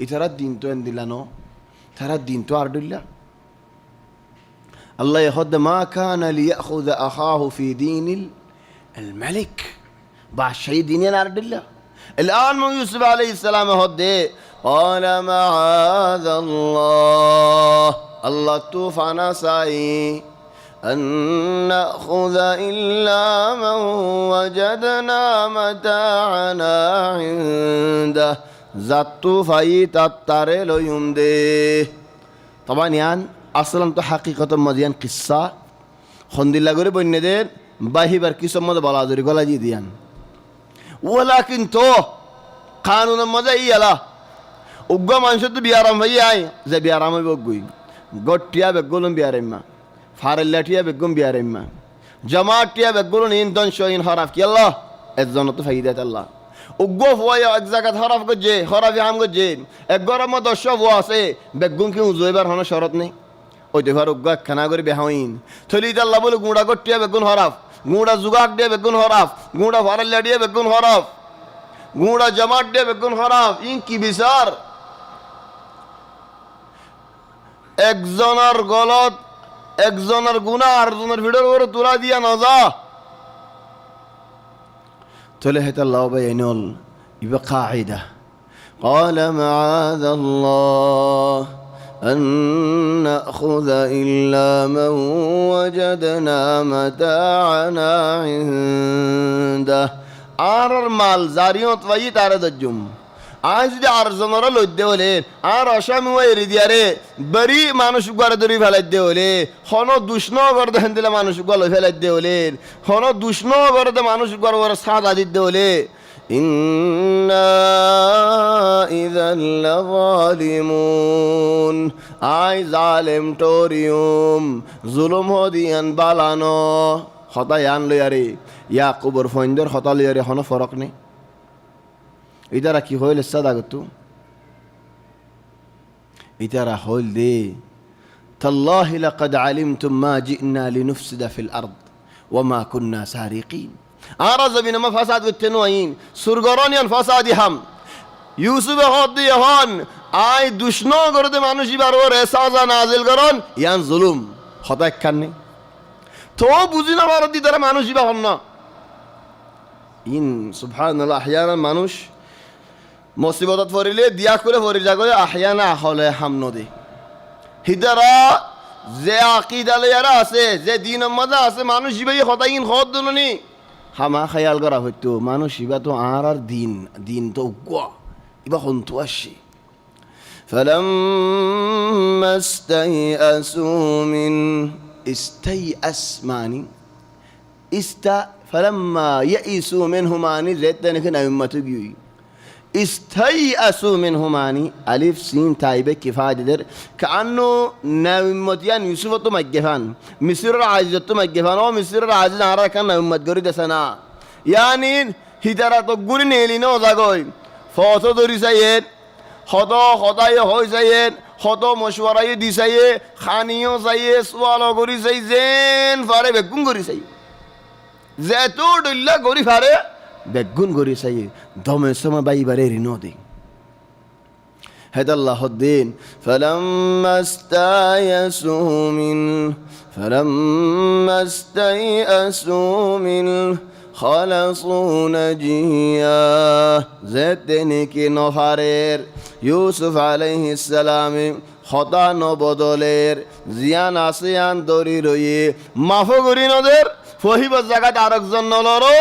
ইতারা দিন তো عند الله নো তারা দিন তো আরদুল্লাহ الله يخد ما كان ليأخذ أخاه في دين الملك باشي دين আরদুল্লাহ الآن يوسف عليه السلام هد قال معاذ الله الله توفانا ساي أن نأخذ إلا من وجدنا متاعنا عنده زاتو فاي تتاري لو يمدي طبعا يعني أصلا تو حقيقة مزيان قصة خندي الله غري بندين باهي بركيسو مد بلادري قلا جي ديان ولكن تو قانون مزا يلا উগ্র মানুষ তো বিয়ারাম ভাই আয় যে বিয়ারাম হইব গুই গটিয়া বেগুলম বিয়ারেম্মা ফারেল্লাটিয়া বেগুম বিয়ারেম্মা জামাটিয়া বেগুলন ইন দন শইন হরাফ কি আল্লাহ এজন তো ফাইদাত আল্লাহ উগ্র হওয়া এক জায়গা হরাফ গজে হরাফি আম গজে এক গরম দশ হওয়া আছে বেগুম কি উজইবার হন শরত নেই ওই দেভার উগ্র খানা করে বেহাইন থলিত আল্লাহ বলে গুড়া গটিয়া বেগুন হরাফ গুড়া জুগাক দিয়ে বেগুন হরাফ গুড়া ফারেল্লাটিয়া বেগুন হরাফ গুড়া জামাট দিয়ে বেগুন হরাফ ইন কি বিচার একজনের গলত একজনের গুনাহ আরেকজনের ভিড়ের উপরে তুলা দিয়া না যা তলে হেতা আল্লাহ ভাই এনল ইবা কায়দা قال معاذ الله أن نأخذ إلا من وجدنا متاعنا عنده আর মাল জারিয়ত ভাই তারে দজুম আজ যদি আর জনরা লইতে হলে আর অসামি এরি দিয়ারে বড়ি মানুষ গড়ে ধরি ফেলাই দে হলে হন দুষ্ণ গড়ে দেখেন দিলে মানুষ গলে ফেলাই দে হলে হন দুষ্ণ গড়ে মানুষ গড়ে ওরা সাদা দিতে হলে ইন্না ইযাল লাযালিমুন আই জালেম টোরিয়ম জুলুম হদিয়ান বালানো হতায়ান লয়ারে ইয়াকুবর ফইন্দর হতা লয়ারে হন ফরক নেই ইতারা কি হইল সাদাগতু ইতারা হইল দে তাল্লাহি লাকাদ আলিমতুম মা জিনা লিনুফসিদা ফিল আরদ ওয়া মা কুননা সারিকিন আরা জমিনে মা ফাসাদ করতে নইন সুরগরনিয়ান ফাসাদি হাম ইউসুফ হদি হন আই দুষ্ণ করতে মানুষই বার ওরে সাজা নাজিল করন ইয়ান জুলুম হতা একখানে তো বুঝি না মারদি তারা মানুষই বা হন না ইন সুবহানাল্লাহ আহয়ানা মানুষ মুসিবতত পড়িলে দিয়া করে পড়ি যাগলে আহয়ানা হলে হামনো দে হিদারা যে আকিদা লয়ারা আছে যে দিন মজা আছে মানুষ ইবাই হতাইন হদ দলনি হামা খেয়াল করা হইতো মানুষ ইবা তো আর দিন তো উগ্র ইবা হন্তু আসি فلما استيئسوا من استيأس ماني فلما يئسوا منه ماني زيتنا كنا يمتجي استيأسوا منه ماني ألف سين تايبة كفاية در كأنه نومتيان يوسف تو مجفان مصر العزيز تو مجفان أو مصر العزيز نارا كان نومت جريدة سنة يعني হিতারা তো গুড়ি নেলি ন জাগই ফত ধরি চাইয়ের হত হতাই হই চাইয়ের হত মশওয়ারাই দি চাইয়ে খানিও চাইয়ে সোয়াল করি চাই যেন ফারে বেগুন করি চাই যেত ডল্লা গরি ফারে বেগুন করি চাই দমে সময় বাইবারে ঋণ দিই هدى الله الدين فلما استيئسوا منه خلصوا نجيا زدنكي نفرير يوسف عليه السلام خطا نبدلير زيان আসিয়ান দরি রয়ে মাফ করি নদের ফহিব জায়গাতে আরেকজন নলরো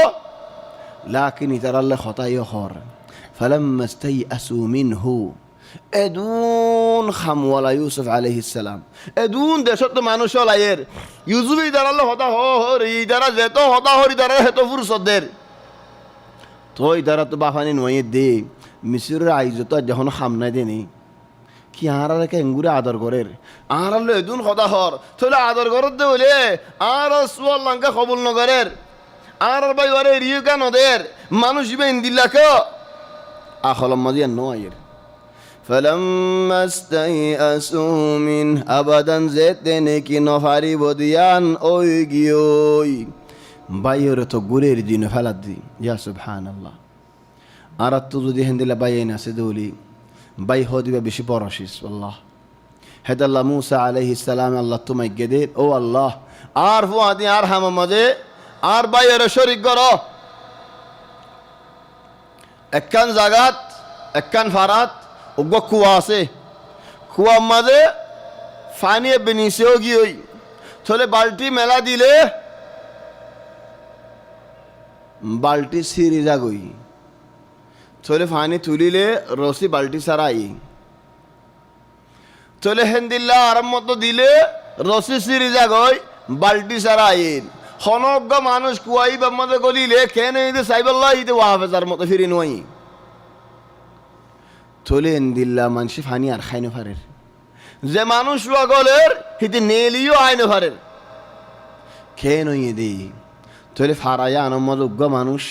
লাকিন ইতারাল্লাহ খতাই হর فلما استيئسوا منه এদুন খামওয়ালা ইউসুফ আলাইহিস সালাম এদুন দেশত মানুষ লাইয়ের ইউসুফ ইদারাল্লাহ হতা হর ইদারা যেত হতা হর ইদারা হেত ফুরসদের তো ইদারা তো বাফানি নয়ে দে মিসরের আইজত যখন খামনাই দেনি কি আরাকে এঙ্গুরে আদর করের আরাল্লো এদুন হতা হর তাহলে আদর করত দে বলে আর সুয়াল লঙ্কা কবুল নগরের আর ভাই ওরে রিয়কা নদের মানুষ ইবে ইন্দিল্লাকে আখলম মাজিয়া নয়ের فلما استيئسوا منه أبدا زيتني كي نفاري بديان أويجيوي باير تقولي دين فلدي يا سبحان الله أردت ذي هند لباينا سدولي باي هودي بشي براشيس والله هذا الله موسى عليه السلام الله تما يجدين أو الله عارفوا هذه أرحم ماذا আর باير شريك قرأ একান জাগাত একান ফারাত ওগো কুয়া আছে কুয়ার মাঝে পানি বেনিছেও গিয়ে চলে বালতি মেলা দিলে বালতি সিঁড়ি যাগই চলে পানি তুলিলে রসি বালতি সারাই চলে হেন্দিল্লা আরাম মতো দিলে রসি সিঁড়ি যাগই বালতি সারাই হনজ্ঞ মানুষ কুয়াই বাম্মাতে গলিলে কেন ইদে সাইবাল্লাহ ইদে ওয়াহাফেজার মতো ফিরি নই চলে দিল্লা মানুষ ফানি আর খাইনে ফারের যে মানুষ গলের হিতে নেলিও আইনে ফারের খেয়ে নইয়ে দি চলে ফারাইয়া আনম্মদ উগ্র মানুষ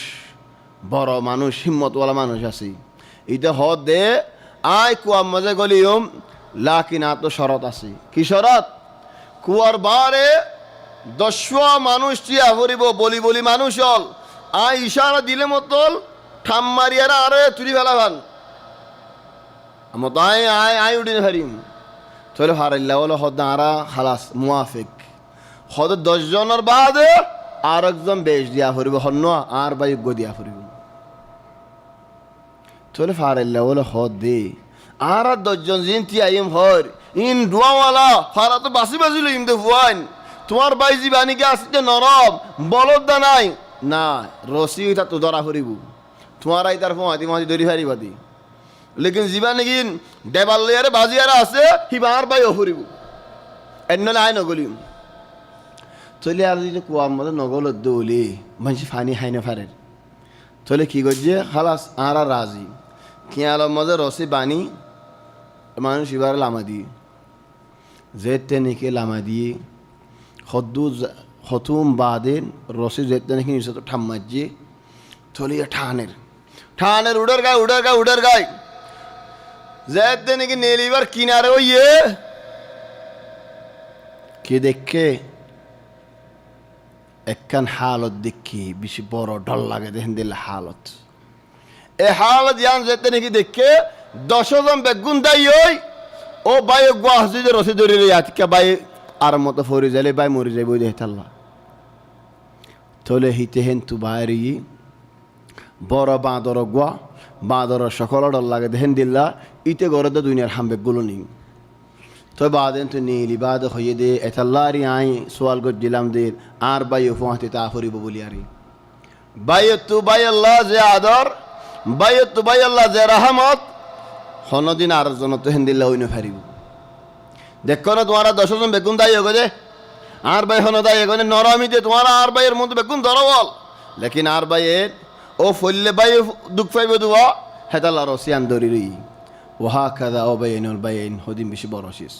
বড় মানুষ হিম্মতওয়ালা মানুষ আছে ইতে হদ দে আয় কুয়ার মাঝে গলিয়ম লাকিন তো শরৎ আছে কি শরৎ কুয়ার বারে 10 মানুষ চিয়া ভরিব বলি বলি মানুষ হল আয় ইশারা দিলে মতল ঠাম মারিয়ারা আরে তুলি ফেলাভান মতাই আয় আয় উঠিন হারিম চলে হারাইল্লা বলো হদ আরা খালাস মুয়াফিক হদ 10 জনের বাদে আর একজন বেশ দিয়া ফুরিব হন্য আর বা যোগ্য দিয়া ফুরিব চলে হারাইল্লা বলো হদ দে আর 10 জন জিনতি আইম হর ইন দুয়াওয়ালা ফারা তো বাসি বাসি লইম দে ফুয়ান তোমার বাই জীবানিকে আসতে নরম বলদ দা নাই না রসি এটা তো ধরা ফুরিব তোমার আই তার ফোয়াতি মাঝি ধরি হারিবাদি लेकिन जीवानी की देवाल यारे बाजी यारा आसे ही बाहर बाई ओफुरी बु एन्नो लाइन ओगुलियम चले यार जी कुआ मदे नगोल दोली मंची फानी हाई न फारे चले की गजे खालास आरा राजी कि आलो मदे रोसी बानी मानु शिवार लामा दी जेते निके लामा दी खद्दू खतूम बादेन रोसी जेते निके निसे तो ठम्माजी चले ये ठानेर उड़र गाय जैद देने की नेलीवर किनारे हो ये कि देखे একখান হালত দেখি বেশি বড় ঢল লাগে দেখেন দিলে হালত এই হালত ইয়ান যেতে নাকি দেখে 10 জন বেগুন দাই ওই ও বাই গোয়াস যে রসি ধরে আজকে বাই আর মতো ফরি যালে বাই মরি যাইব দেখতে আল্লাহ তোলে হিতে হেন তু বাইরি বড় বাঁদর গোয়া বাঁদর সকল ডল লাগে দেখেন দিল্লা ইতে গড়ে তো দুনিয়ার হাম বেগুলো নি তো বাদেন তো নীলি বাদ হয়ে দে এতাল্লারি আই সোয়াল গজ্জিলাম দে আর বাই ফুয়াতে তা ফরিব বলি আরি বাইতু বাই আল্লাহ যে আদর বাইতু বাই আল্লাহ যে রহমত হনদিন আর জন তো হেন্দিল্লা হইন ফারিব দেখো না তোমারা 10 জন বেগুন দাই হগে দে আর বাই হন দাই হগে নরমি দে তোমারা আর বাইয়ের মধ্যে বেগুন ধরো বল লেকিন আর বাইয়ের ও ফললে বাই দুঃখ পাইব দুয়া হেতাল্লা রসিয়ান দরি রই ওহা কাদা ও বাইনুল বাইন হদিম বেশি বড় শেষ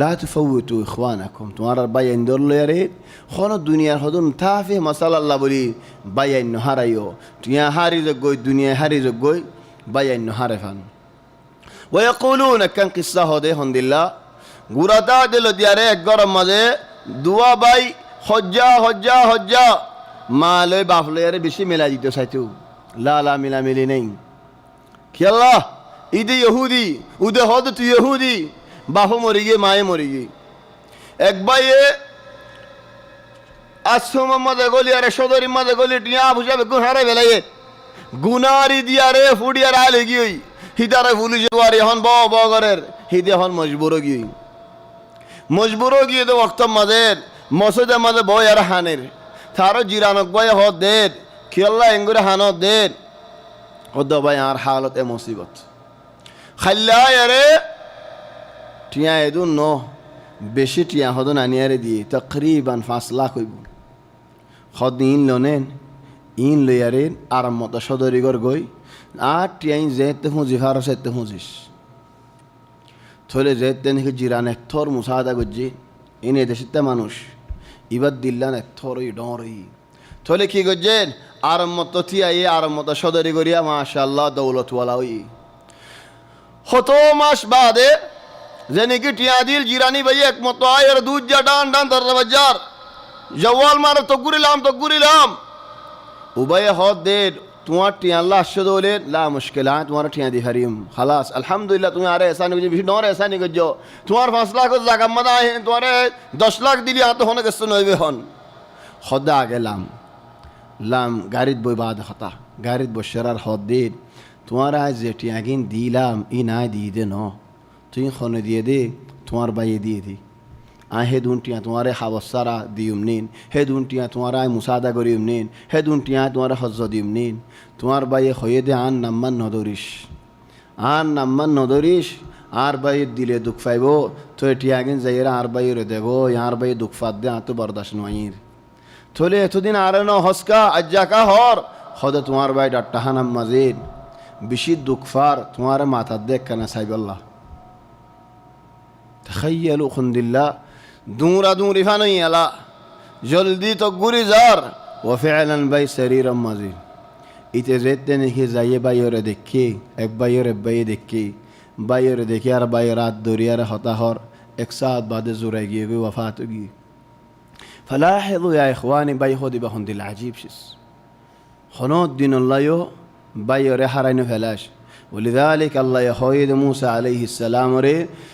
লা তুফাউতু ইখওয়ানাকুম তোমার বাইন দলয়ারে খন দুনিয়ার হদন তাফে মাসালাল্লাহ বলি বাইন হারাইও টিয়া হারি জগই দুনিয়া হারি জগই বাইন হারেফান ওয়ায়াকুলুনা কান কিসসা হদে হন্দিল্লা গুরাতা দিল দিয়ারে এক গরম মাঝে দুয়া বাই হজ্জা হজ্জা হজ্জা মা লই বাপ লয়ারে বেশি মেলা দিতে চাইতো লা লা মিলা মিলি নেই খেয়াল্লাহ ইদে ইহুদি উদে হদ তুই ইহুদি বাপও মরি গিয়ে মায়ে মরি গিয়ে এক বাইয়ে আশ্রম মাঝে গলি আরে সদরি মাঝে গলি টিয়া বুঝাবে গুণ হারে বেলাইয়ে গুনারি দিয়ারে ফুডিয়ার আলে গিয়ে হিদারে ভুলি যাওয়ার এখন ব ঘরের হিদে এখন মজবুরও গিয়ে মজবুরও গিয়ে তো ওক্তম মাঝের মসজিদের মাঝে বই আর হানের তারও জিরানক বই হদ দেন খেয়াল্লা এঙ্গুরে হানত দেন হদ ভাই আর হালত এ মুসিবত খাল্লা আরে টিয়া এদু ন বেশি টিয়া হদন আনিয়ারে দিয়ে তকরিবান 5 লাখ হইব হদ ইন লনেন ইন লইয়ারে আরাম মতো সদরিগর গই আর টিয়াইন যেতে হুঁজি ফার সেতে হুঁজিস থলে যেতে নাকি জিরান এক থর মুসাদা গজ্জি ইনে দেশিতে মানুষ ইবাদ দিল্লান এক থরই ডরই থলে কি গজ্জেন আরাম মতো টিয়াই আরাম মতো সদরি গরিয়া মাশাআল্লাহ দৌলতওয়ালা হই হত মাস বাদে যেনে কি টিয়া দিল জিরানি ভাই এক মতো আয়ের দুধ যা ডান ডান দরবাজার জওয়াল মার তো গুরিলাম উবাই হদ দে তোমার টিয়া আল্লাহ আশদ বলে লা মুশকিল আয় তোমার টিয়া দি হারিম খালাস আলহামদুলিল্লাহ তুমি আরে ऐसा नहीं বেশি নর ऐसा नहीं গজ্জো তোমার 5 লাখ জায়গা মাদা আয় তোমার 10 লাখ দিলি আত হনে গেছ নইবে হন খোদা গেলাম লাম গাড়িত বই বাদ খাতা গাড়িত বসরার হদ দে তোমার আজ যে টিয়া গিন দিলাম ই নাই দি দে ন তুই খনে দিয়ে দে তোমার বাইয়ে দিয়ে দি আয় হে দুনটিয়া তোমারে হাবসারা দিউম নিন হে দুনটিয়া তোমার আয় মুসাদা করিম নিন হে দুনটিয়া তোমার হজ্জ দিম নিন তোমার বাইয়ে হয়ে দে আন নাম্মান নদরিস আর বাইয়ে দিলে দুঃখ পাইব তো টিয়া গিন যাইরা আর বাইয়ে দেব আর বাইয়ে দুঃখ ফাদ দে আর তো বরদাস্ত নয় থলে এতদিন আর ন হসকা আজ্জাকা হর হদে তোমার বাই ডাট্টাহানাম মাজিদ বেশি দুঃখ ফার তোমার মাথার দেখ কেনা সাইবাল্লাহ تخيلوا خند الله دور فاني لا جلدي تقولي زار وفعلا باي سريرا مازين ইতেজেতেনে কি যাইয়ে বাইরে দেখি এক বাইরে বাইয়ে দেখি বাইরে দেখি আর বাইরে রাত দরিয়ার হতাহর এক সাত বাদে জুড়ে গিয়ে ওয়াফাত গিয়ে فلاحظوا يا إخواني باي خودي بخند العجيب شس خنود دين الله يو باي حرين فلاش ولذلك الله يخويد موسى عليه السلام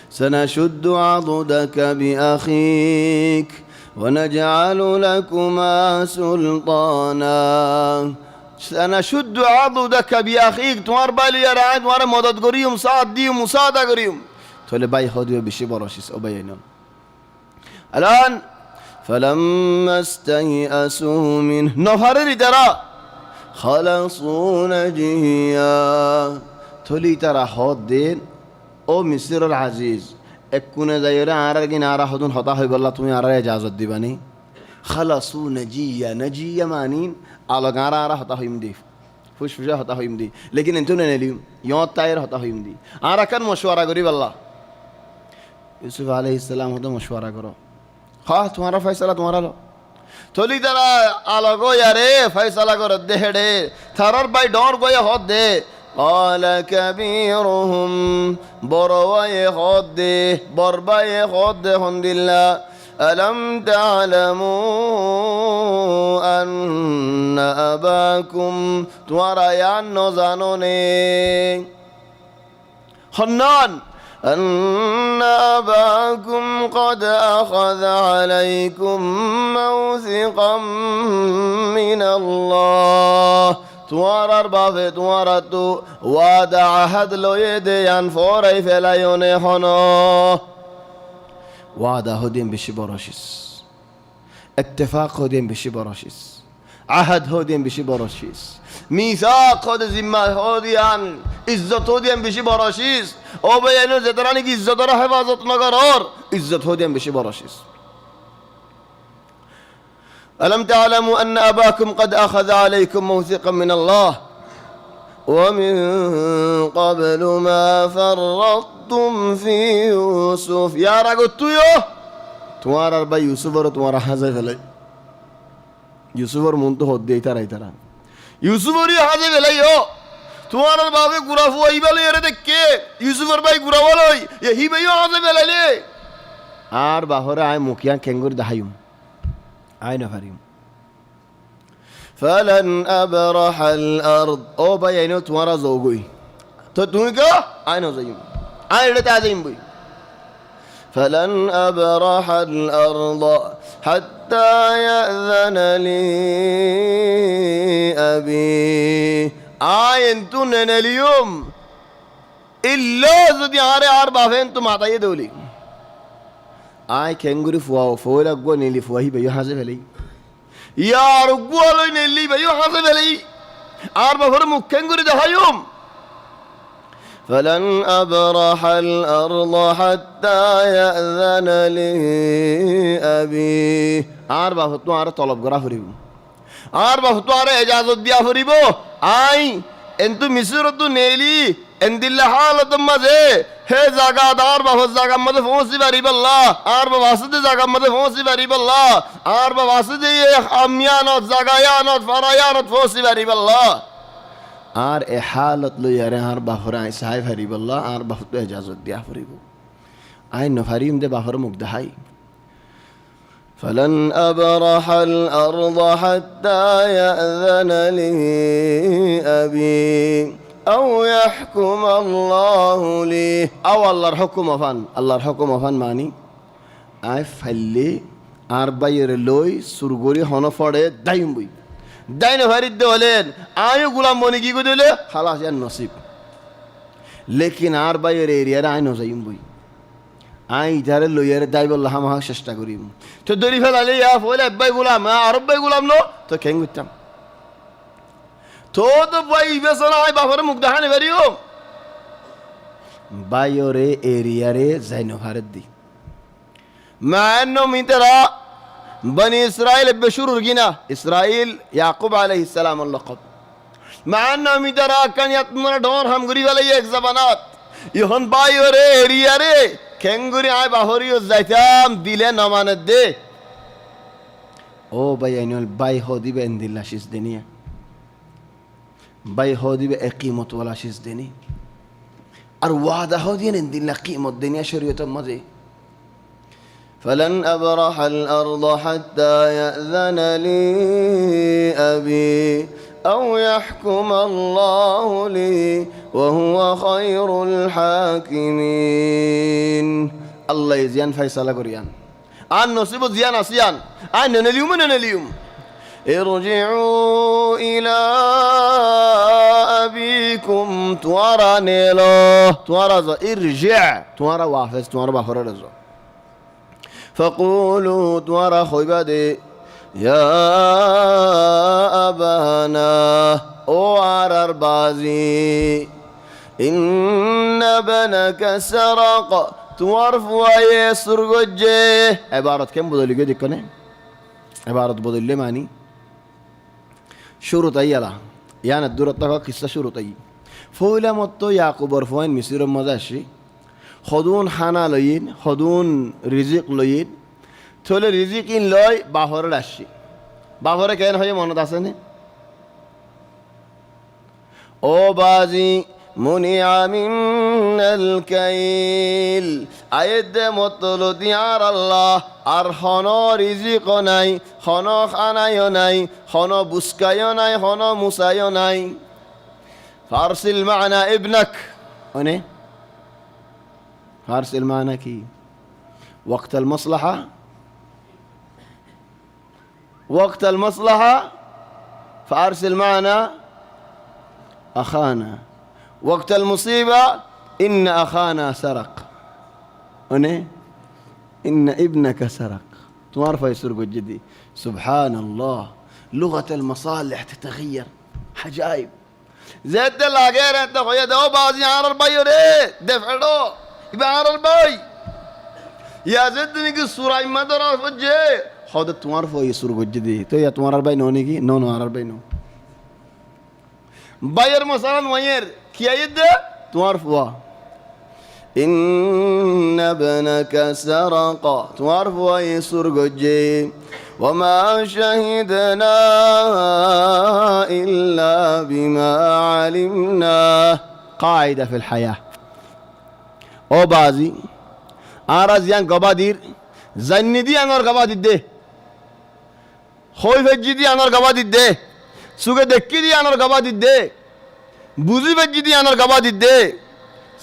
سنشد عضدك بأخيك ونجعل لكما سلطانا سنشد عضدك بأخيك توار بالي يا راعد وارا مدد قريم ساعد ديم مساعدة قريم تولي باي خودي بشي براشيس أبينهم الآن فلما استيئسوا منه نفرر ترى خلصوا نجيا تولي ترى حد دين او مصر العزيز اكون زيرا عرقين عرا حدون خطا هي بالله تمي عرا اجازت ديباني خلصوا نجيا مانين على عرا خطا هي مدي فوش فجاه خطا هي مدي لكن انتو نليم يوم تاير خطا هي مدي عرا كان مشوره غريب الله يوسف عليه السلام هذا مشوره كرو हाँ तुम्हारा फैसला तुम्हारा लो थोड़ी तरह अलग हो यारे फैसला करो दे डे थरर भाई डोर को ये होद दे قال كبيرهم برواي خد برباي خد الحمد لله ألم تعلموا أن أباكم تورايان نزانوني خنان أن أباكم قد أخذ عليكم موثقا من الله توارر بافي توارتو وادع عهد لو يديان فوري فلا ينحنو وعده هدين بشي براشيس اتفاق هدين بشي براشيس عهد هدين بشي براشيس ميثاق هد ذمة هديان عزت هدين بشي براشيس او بيانو زدراني کی عزت را حفاظت نگر اور عزت هدين بشي براشيس ألم تعلموا أن أباكم قد أخذ عليكم موثقا من الله ومن قبل ما فرطتم في يوسف يا রাগতুয়ো তোমার আর ভাই ইউসুফের তোমার হাজে ফেলে ইউসুফের মন তো হদ দেই তারা ইউসুফেরই হাজে ফেলাইও তোমার আর বাবে গুরা ফুয়াই বলে এরে দেখকে ইউসুফের ভাই গুরা বলই হি ভাইও হাজে ফেলাইলে আর বাহরে আয় মুখিয়া কেঙ্গুর দাহাইম আয় না ফারিম فلن أبرح الأرض أو بينو تمارا زوجي تدوينكا أنا زيم أنا تعزيم بي فلن أبرح الأرض حتى يأذن لي أبي أنتن اليوم إلا زدي عاري عربا فين معطيه دولي كنغوري فولا قواني اللي فواهي بيو حاسب علي يا رجال اللي بيو حاسب علي عربا فرمو كنغوري ده يوم فلن أبرح الأرض حتى يأذن لي أبي عربا فتو عرب طلب قرا فريبو عربا فتو عرب إجازة ديا فريبو انتو مصر تو نيلي ان دل حالة مزه هي زاغا دار بہت زاغا مد فوسی بری بالله ار بواسطه زاغا مد فوسی بری بالله ار بواسطه امیانات زاغایانات فرایانات فوسی بری بالله ار حالت لو یاره ار بخورای صاحب بری بالله ار بہت اجازت دیا فریبو آی نفریم ده بخور مقدهای فلن أبرح الأرض حتى يأذن لي أبي أو يحكم الله لي أو الله الحكم فان ماني أي فلي أربعير لوي سرغوري هنا فاره دايم بي داين فريد دولين آيو غلام بوني كي قدله خلاص يا نصيب لكن أربعير إيريا آينو زيم بي আই যারে লইয়ারে দাইব আল্লাহ আমাকে চেষ্টা করিম তো দড়ি ফেলালে ইয়া ফলে আব্বাই গোলাম আরব ভাই গোলাম নো তো কেন করতাম তো ভাই বেসনা আই বাবার মুখ দেখানে বেরিও বাইরে এরিয়ারে যাইনো ভারত দি মানো মিতরা বনি ইসরাইল বেশুরুর গিনা ইসরাইল ইয়াকুব আলাইহিস সালাম লকব মানো মিতরা কান ইয়াতমরা ডর হাম গরি বলে এক জবানাত ইহন বাইরে এরিয়ারে কেঙ্গুরি আয় বাহরিও যাইতাম দিলে নমানে দে ও ভাই আইনুল বাই হদিবে ইন্দিল্লা শিস দিনিয়া বাই হদিবে একিমত ওয়ালা শিস দিনি আর ওয়াদা হদিয়েন ইন্দিল্লা কিমত দিনিয়া শরীয়ত মজে فلن أبرح الأرض حتى يأذن لي أبي أو يحكم الله لي وهو خير الحاكمين الله يزيان فيصل قريان أن نصيب زيان أسيان أن نليوم ارجعوا إلى أبيكم توارا نيلو توارا ارجع توارا وافز توارا بحر رزو فقولوا توارا خيبادي يا أبانا أو عرر بازي إن ابنك سرق تعرف ويسر وجه عبارة كم بدل يجي كنه عبارة بدل لي ماني شروط أيلا يعني الدورة تقع قصة شروط أي فولا متو يعقوب رفوين مسير مزاشي خدون حنا لين خدون رزق لين تول رزق إن لوي باهور لاشي باهور كأن هي مانو داسنه أو بازي منع من الكيل আয়েদ মতল দিয়ার আল্লাহ আর হন রিজিক নাই হন খানায়ও নাই হন বুসকায়ও নাই হন মুসায়ও নাই ফারসিল মানা ইবনাক মানে ফারসিল মানা কি وقت المصلحة وقت المصلحة فأرسل معنا أخانا وقت المصيبة إن أخانا سرق إن ابنك سرق تعرف يسرق الجدي سبحان الله لغة المصالح تتغير حجائب زيت الله غير أنت خويا ده بازي على البيوري دفعه يبقى على البي يا زدني الصورة ما درا فجأة هذا تعرف يسرق الجدي تو يا تعرف البي نونيكي نو على البي نو বাইয়ের মশালান মাইয়ের কি আইয়ে দে তোমার ফুয়া ইন্না ইবনাকা সারাকা তোমার ফুয়া ইসুর গজ্জে ওয়ামা শাহিদনা ইল্লা বিমা আলিমনা কায়দা ফিল হায়া ও বাজি আর জিয়ান গবাদির জান্নি দি আনর গবাদি দে হই ভেজি দি আনর গবাদি দে সুগে দেখি দি আনর গবাদি দে বুঝি ভেজি দি আনর গবাদি দে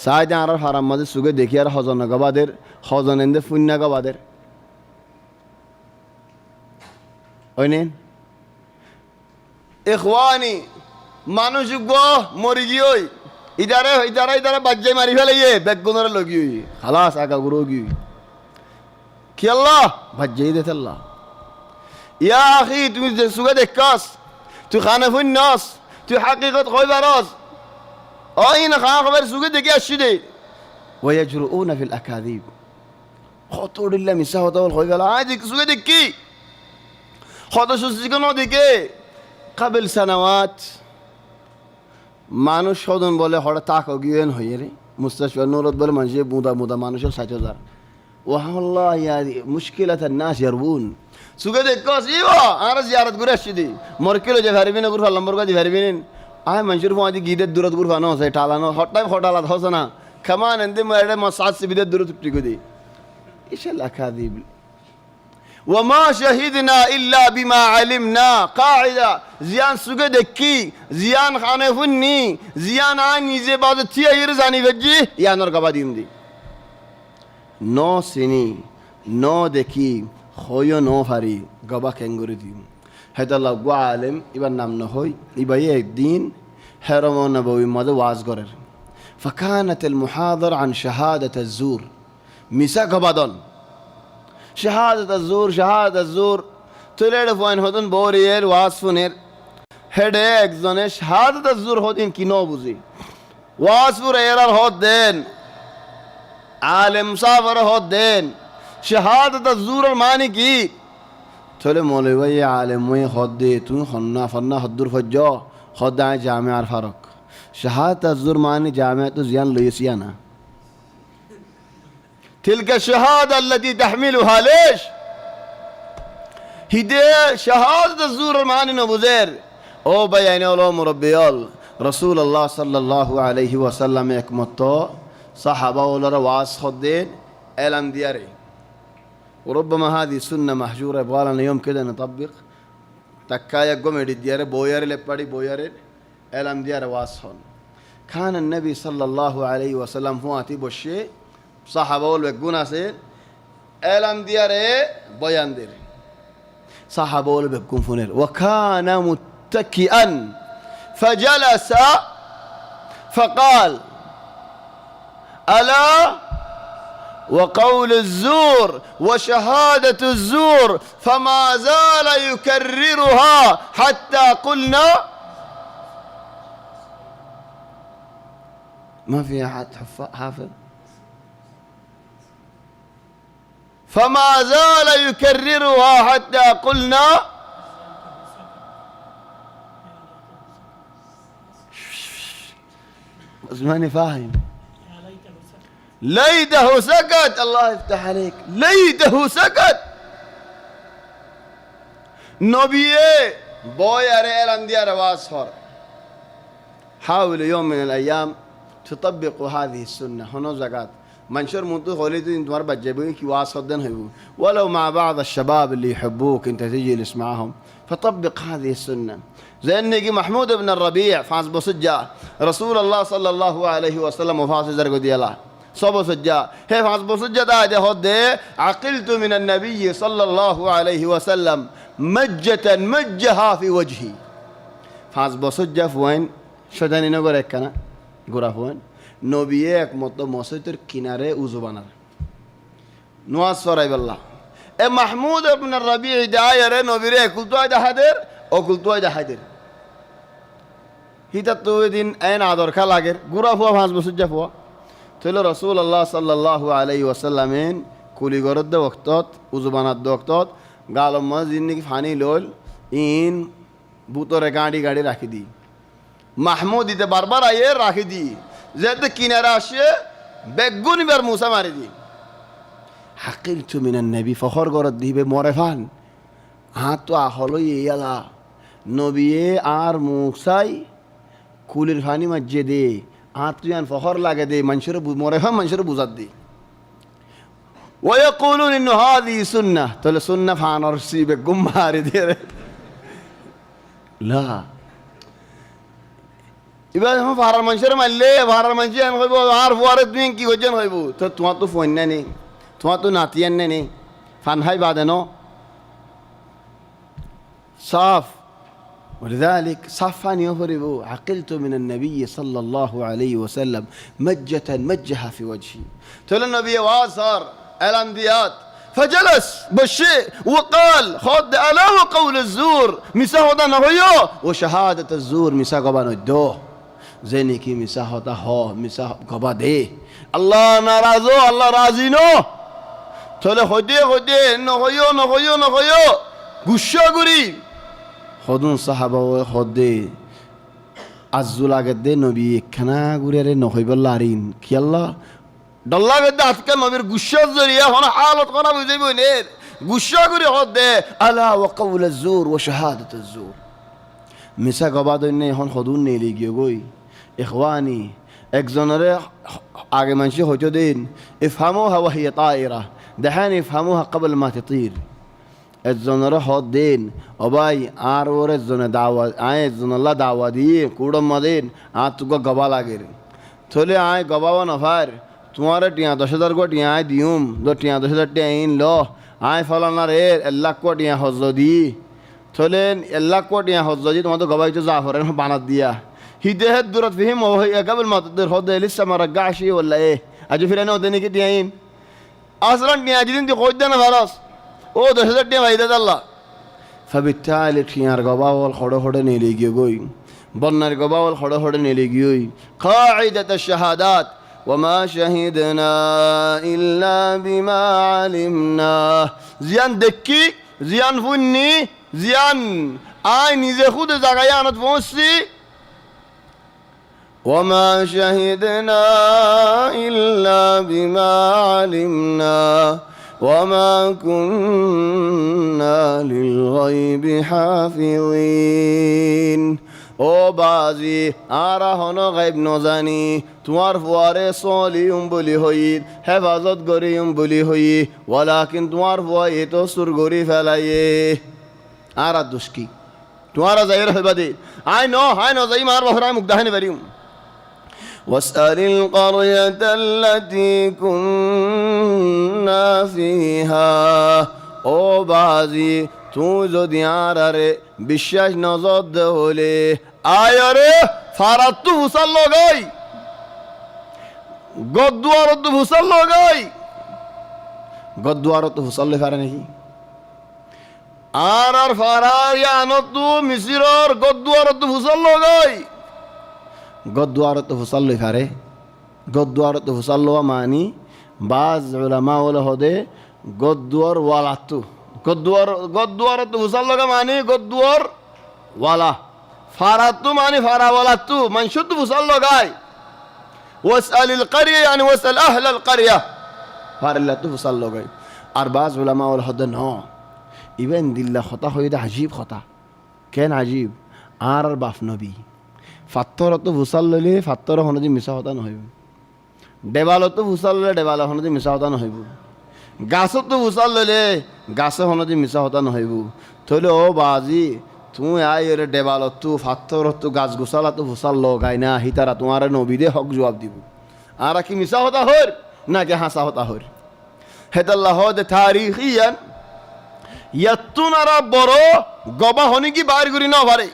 সাইদে আর হারাম মাঝে সুগে দেখি আর হজন গবাদের হজন এন্দে ফুন্না গবাদের ওইনেন ইখওয়ানি মানুষ গো মরি গিয়ে ইদারে বাজ্জাই মারি ফেলাইয়ে বেগুনের লগি খালাস আগা গুরু গি কি আল্লাহ বাজ্জাই দে আল্লাহ ইয়া আখি তুমি সুগে দেখকাস তুই খানা ফুন্নাস তুই হাকিকত কইবারস ওই না খানা খবর সুগে দেখি আসছি দে ওয়াজরুনা ফিল আকাযিব কত দিল্লা মিছা হতা হই গেল আজ সুগে দেখি কত সুসি কোন দিকে কাবিল সানাওয়াত মানুষ সদন বলে হঠাৎ তাক গিয়েন হইয়ে রে মুস্তাশফা নুরত বলে মানুষের মুদা মানুষের 60,000 ওয়াল্লাহ ইয়া মুশকিলাত الناس يربون সুগে দেখস ইবা আর জিয়ারত করে আসছি দি মরকেলে যে ভারিবিন গুর লম্বর গাদি ভারিবিন আয় মানুষের ফাদি গিদের দূরত গুর ফানো আছে টালানো হটাই হটালাত হসে না খামান এন্দি মারে মাসাদ সিবিদের দূরত টিকো দি ইশাল আকাদিব ওয়ামা শাহিদনা ইল্লা বিমা আলিমনা কায়দা জিয়ান সুগে দেখি জিয়ান খানে ফুন্নি জিয়ান আ নিজে বাদ থিয়াইর জানি ভেজি ইয়ানর গাবা দিম দি নো সিনি নো দেখি হইও নো ফারি গবা কেঙ্গুরি দিম হেদাল্লাহ গো আলেম ইবার নাম ন হই ইবাই একদিন হেরম নববী মধ্যে ওয়াজ করের فكانت المحاضر عن شهادة الزور মিসা গবাদন شهادة الزور تلعب فين هدن بوريل واسفنير هديك زنش شهادة الزور هدين كي نو بوزي واسفر ايران هدين عالم صافر هدين شهادة الزور الماني كي تولي مولوي عالم وي هدي تون خنا فنا هدور فجو خدع جامع الفاروق شهادة الزور ماني جامعة زيان ليسيانا تلك الشهادة التي تحملها ليش؟ هدي شهادة الزور المعني نبوزير أو بياني الله مربيال رسول الله صلى الله عليه وسلم يكمتو صحابة ولا رواس خدين إلم دياري وربما هذه سنة محجورة يبغى لنا يوم كده نطبق تكايا قوم دياري بوياري لبادي بوياري إلم دياري واسخن كان النبي صلى الله عليه وسلم هو أتي بشيء صحابة والبقون أسير إعلام دياره بيان دير صحابة والبقون فنير وكان متكئا فجلس فقال ألا وقول الزور وشهادة الزور فما زال يكررها حتى قلنا ما في أحد حافظ فما زال يكررها حتى قلنا ماني فاهم ليته سكت الله يفتح عليك ليته سكت نبيه بويا ريلان ديار واسفر حاول يوم من الأيام تطبقوا هذه السنة هنا زكاة منشر منطق خليتي انت مربع جايبين كي واصدن هيو ولو مع بعض الشباب اللي يحبوك انت تجلس معهم فطبق هذه السنة زي اني محمود بن الربيع فاز بسجا رسول الله صلى الله عليه وسلم وفاز زرقو ديالا صبو سجا هي فاز بسجا دا هود عقلت من النبي صلى الله عليه وسلم مجة مجها في وجهي فاز بسجا فوين شدني نقول كنا غورا فوين নবী একমত মসজিদের কিনারে উযু বানার নওয়াজ ফরাইবাল্লাহ এ মাহমুদ ইবনে রাবি দায়রে নবীরে কুলতুয়া দাহাদের ও কুলতুয়া দাহাদের হিতা তো দিন আইন আদর খা লাগের গুরা ফুয়া 5 বছর যা ফুয়া তইল রাসূলুল্লাহ সাল্লাল্লাহু আলাইহি ওয়াসাল্লামেন কুলি গরদ ওয়াক্তত উযু বানার ওয়াক্তত গালম জিন্নি ফানি লল ইন বুতরে গাড়ি রাখি দি মাহমুদ ইতে বারবার আইয়ে রাখি দি যেতে কিনারা আসে বেগুন বার মুসা মারি দি হাকিল চুমিনান নবী ফখর গরত দিবে মরে ফান হাত তো আহলো ইয়ালা নবিয়ে আর মুসাই কুলির ফানি মাজ্জে দে হাত তুই আন ফখর লাগে দে মানুষের মরে ফান মানুষের বুঝাত দি ويقولون إنه هذه سنة تقول سنة فانا رسيبك قم ماري دير لا এবার हम ভাড়ার মানুষের মারলে ভাড়ার মানুষ আমি কইব আর ফুয়ারে তুই কি কইছেন কইব তো তোমার তো ফোন নেই তোমার তো নাতিয়ান নেই ফান হাই বাদেন صاف ولذلك صفان يفرب عقلت من النبي صلى الله عليه وسلم مجة مجها في وجهي تقول النبي واصر الأنبياء فجلس بالشيء وقال خذ ألا وقول الزور مساهدا نهيو وشهادة الزور مساقبان الدو زيني كي مساهدا هو مساه قبادي الله نرازو الله رازينو تقول خدي خدي نهيو غشا غري خدون صحابة وخدي عزول আগে নবী একখানা ঘুরে নহইব লারিন কি আল্লাহ ডল্লা গেদে আজকে নবীর গুসার জরিয়া হন হালত কোনা বুঝাইব নে গুসা করে হদে আলা ওয়া কাউল আয-যুর ওয়া শাহাদাত আয-যুর মিসা গবাদ নে হন খদুন নে লিগিয়ে গই ইখওয়ানি একজনরে আগে মানসি হইতো দিন ইফহামুহা ওয়া হিয়া তায়রা দেখান ইফহামুহা قبل ما تطير একজনরে হদ দিন ও ভাই আর ওর একজনে দাওয়াত আয় একজনল্লাহ দাওয়া দিয়ে কুড়ম মাদিন আর তুকে গবা লাগে থলে আয় গবাও না ফার তোমারে টিয়া 10,000 को टिया दियूम दो टिया 10,000 टिया इन लो आए फलाना रे 1 लाख को टिया हज दी थोले 1 लाख को टिया हज दी तुम तो गवाई तो जाफर बाना दिया हिदे दूरत फीम قبل ما تقدر خد لسه ما رجعش ولا ايه اجي في انا ودني كده ين اصلا टिया جدين دي خد देना خلاص او 10,000 टिया भाई दे الله فبالتالي टिया गवावल खड़े खड़े नहीं लेगी कोई बनर गवावल खड़े खड़े नहीं लेगी قاعده الشهادات وما شهدنا إلا بما علمنا زيان دكي زيان فني زيان آي نيزي خود زغيانت فوسي وما شهدنا إلا بما علمنا وما كنا للغيب حافظين ও বাজি আরা হন গাইব নজানি তোমার ফুয়ারে সলিউম বলি হই হেফাজত গরিউম বলি হই ওয়ালাকিন তোমার ফুয়া এ তো সুর গরি ফেলাইয়ে আরা দুষ্কি তোমারা যাইর হইবা দে আই ন যাই মার বহরা মুখ দাহানি বারিউম واسأل القرية التي كنا فيها ও বাজি তুই যদি আরে বিশ্বাস নজর দে হলে আয়রে ফারাত তু হুসাল লগাই গদ্দুয়ার তু হুসাল লগাই গদ্দুয়ার তু হুসাল লে ফারে নাকি আর ফারায়ান তু মিসিরর গদ্দুয়ার তু হুসাল লগাই গদ্দুয়ার তু হুসাল লে ফারে গদ্দুয়ার তু হুসাল লওয়া মানি বাজ উলামা ওলা হদে গদ্দুয়ার ওয়ালাতু গদ্দুয়ার তো হুসাল লগা মানে গদ্দুয়ার ওয়ালা ফারাতু মানে ফারাওয়ালাতু মানশুদ হুসাল লগাই ওয়াসআলিল ক্বরিয়া يعني ওয়াসআল আহলাল ক্বরিয়া ফারালাতু হুসাল লগাই আর বাজ উলামা ওয়াল হদন ইবেন দিল্লা খতা হইদা আজীব খতা কেন আজীব আর বাপ নবী ফাত্তরত হুসাল লইলে ফাত্তর হনদি মিছা হতা নহইব দেবালতো হুসাল লইলে দেবাল হনদি মিছা হতা নহইব গাছত উচাল ললে গাছে হনদি মিছা হতা নহইব থলে ও বাজি তুই আইরে দেবালত ফাত্তরত গাছ গোছালাতো হুসাল লগাই না হিতারা তোমার নবীদে হক জবাব দিব আর কি মিছা হতা হর না কি হাসা হতা হর হেদাল্লাহ দে তারিখিয়ান ইয়াতুনারা বড় গবা হনি কি বাইর করি না পারে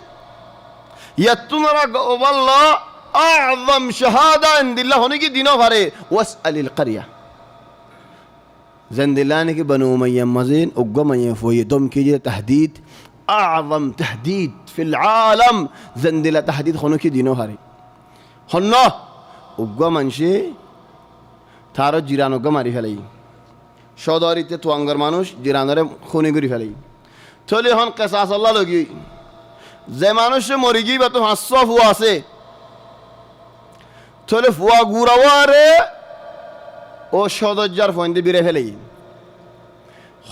ইয়াতুনারা গবাল্লাহ আযম শাহাদা ইনদিল্লাহ হনি কি দিনো পারে ওয়াসআলিল ক্বরিয়া زندلاني كي بنو أمية مزين وقمية فوي دم كي تهديد أعظم تهديد في العالم زندلا تهديد خنو كي دينو هاري خنو وقمنشي تارو جيرانو قماري فلي شوداري توانغر مانوش جيرانو خوني غري فلي تولي هن قصاص الله لگي زي مانوش مريجي بتو حصف واسه তোলে ফুয়া গুড়াওয়ারে ও সদজ্জার ফোন দিয়ে বেড়ে ফেলেই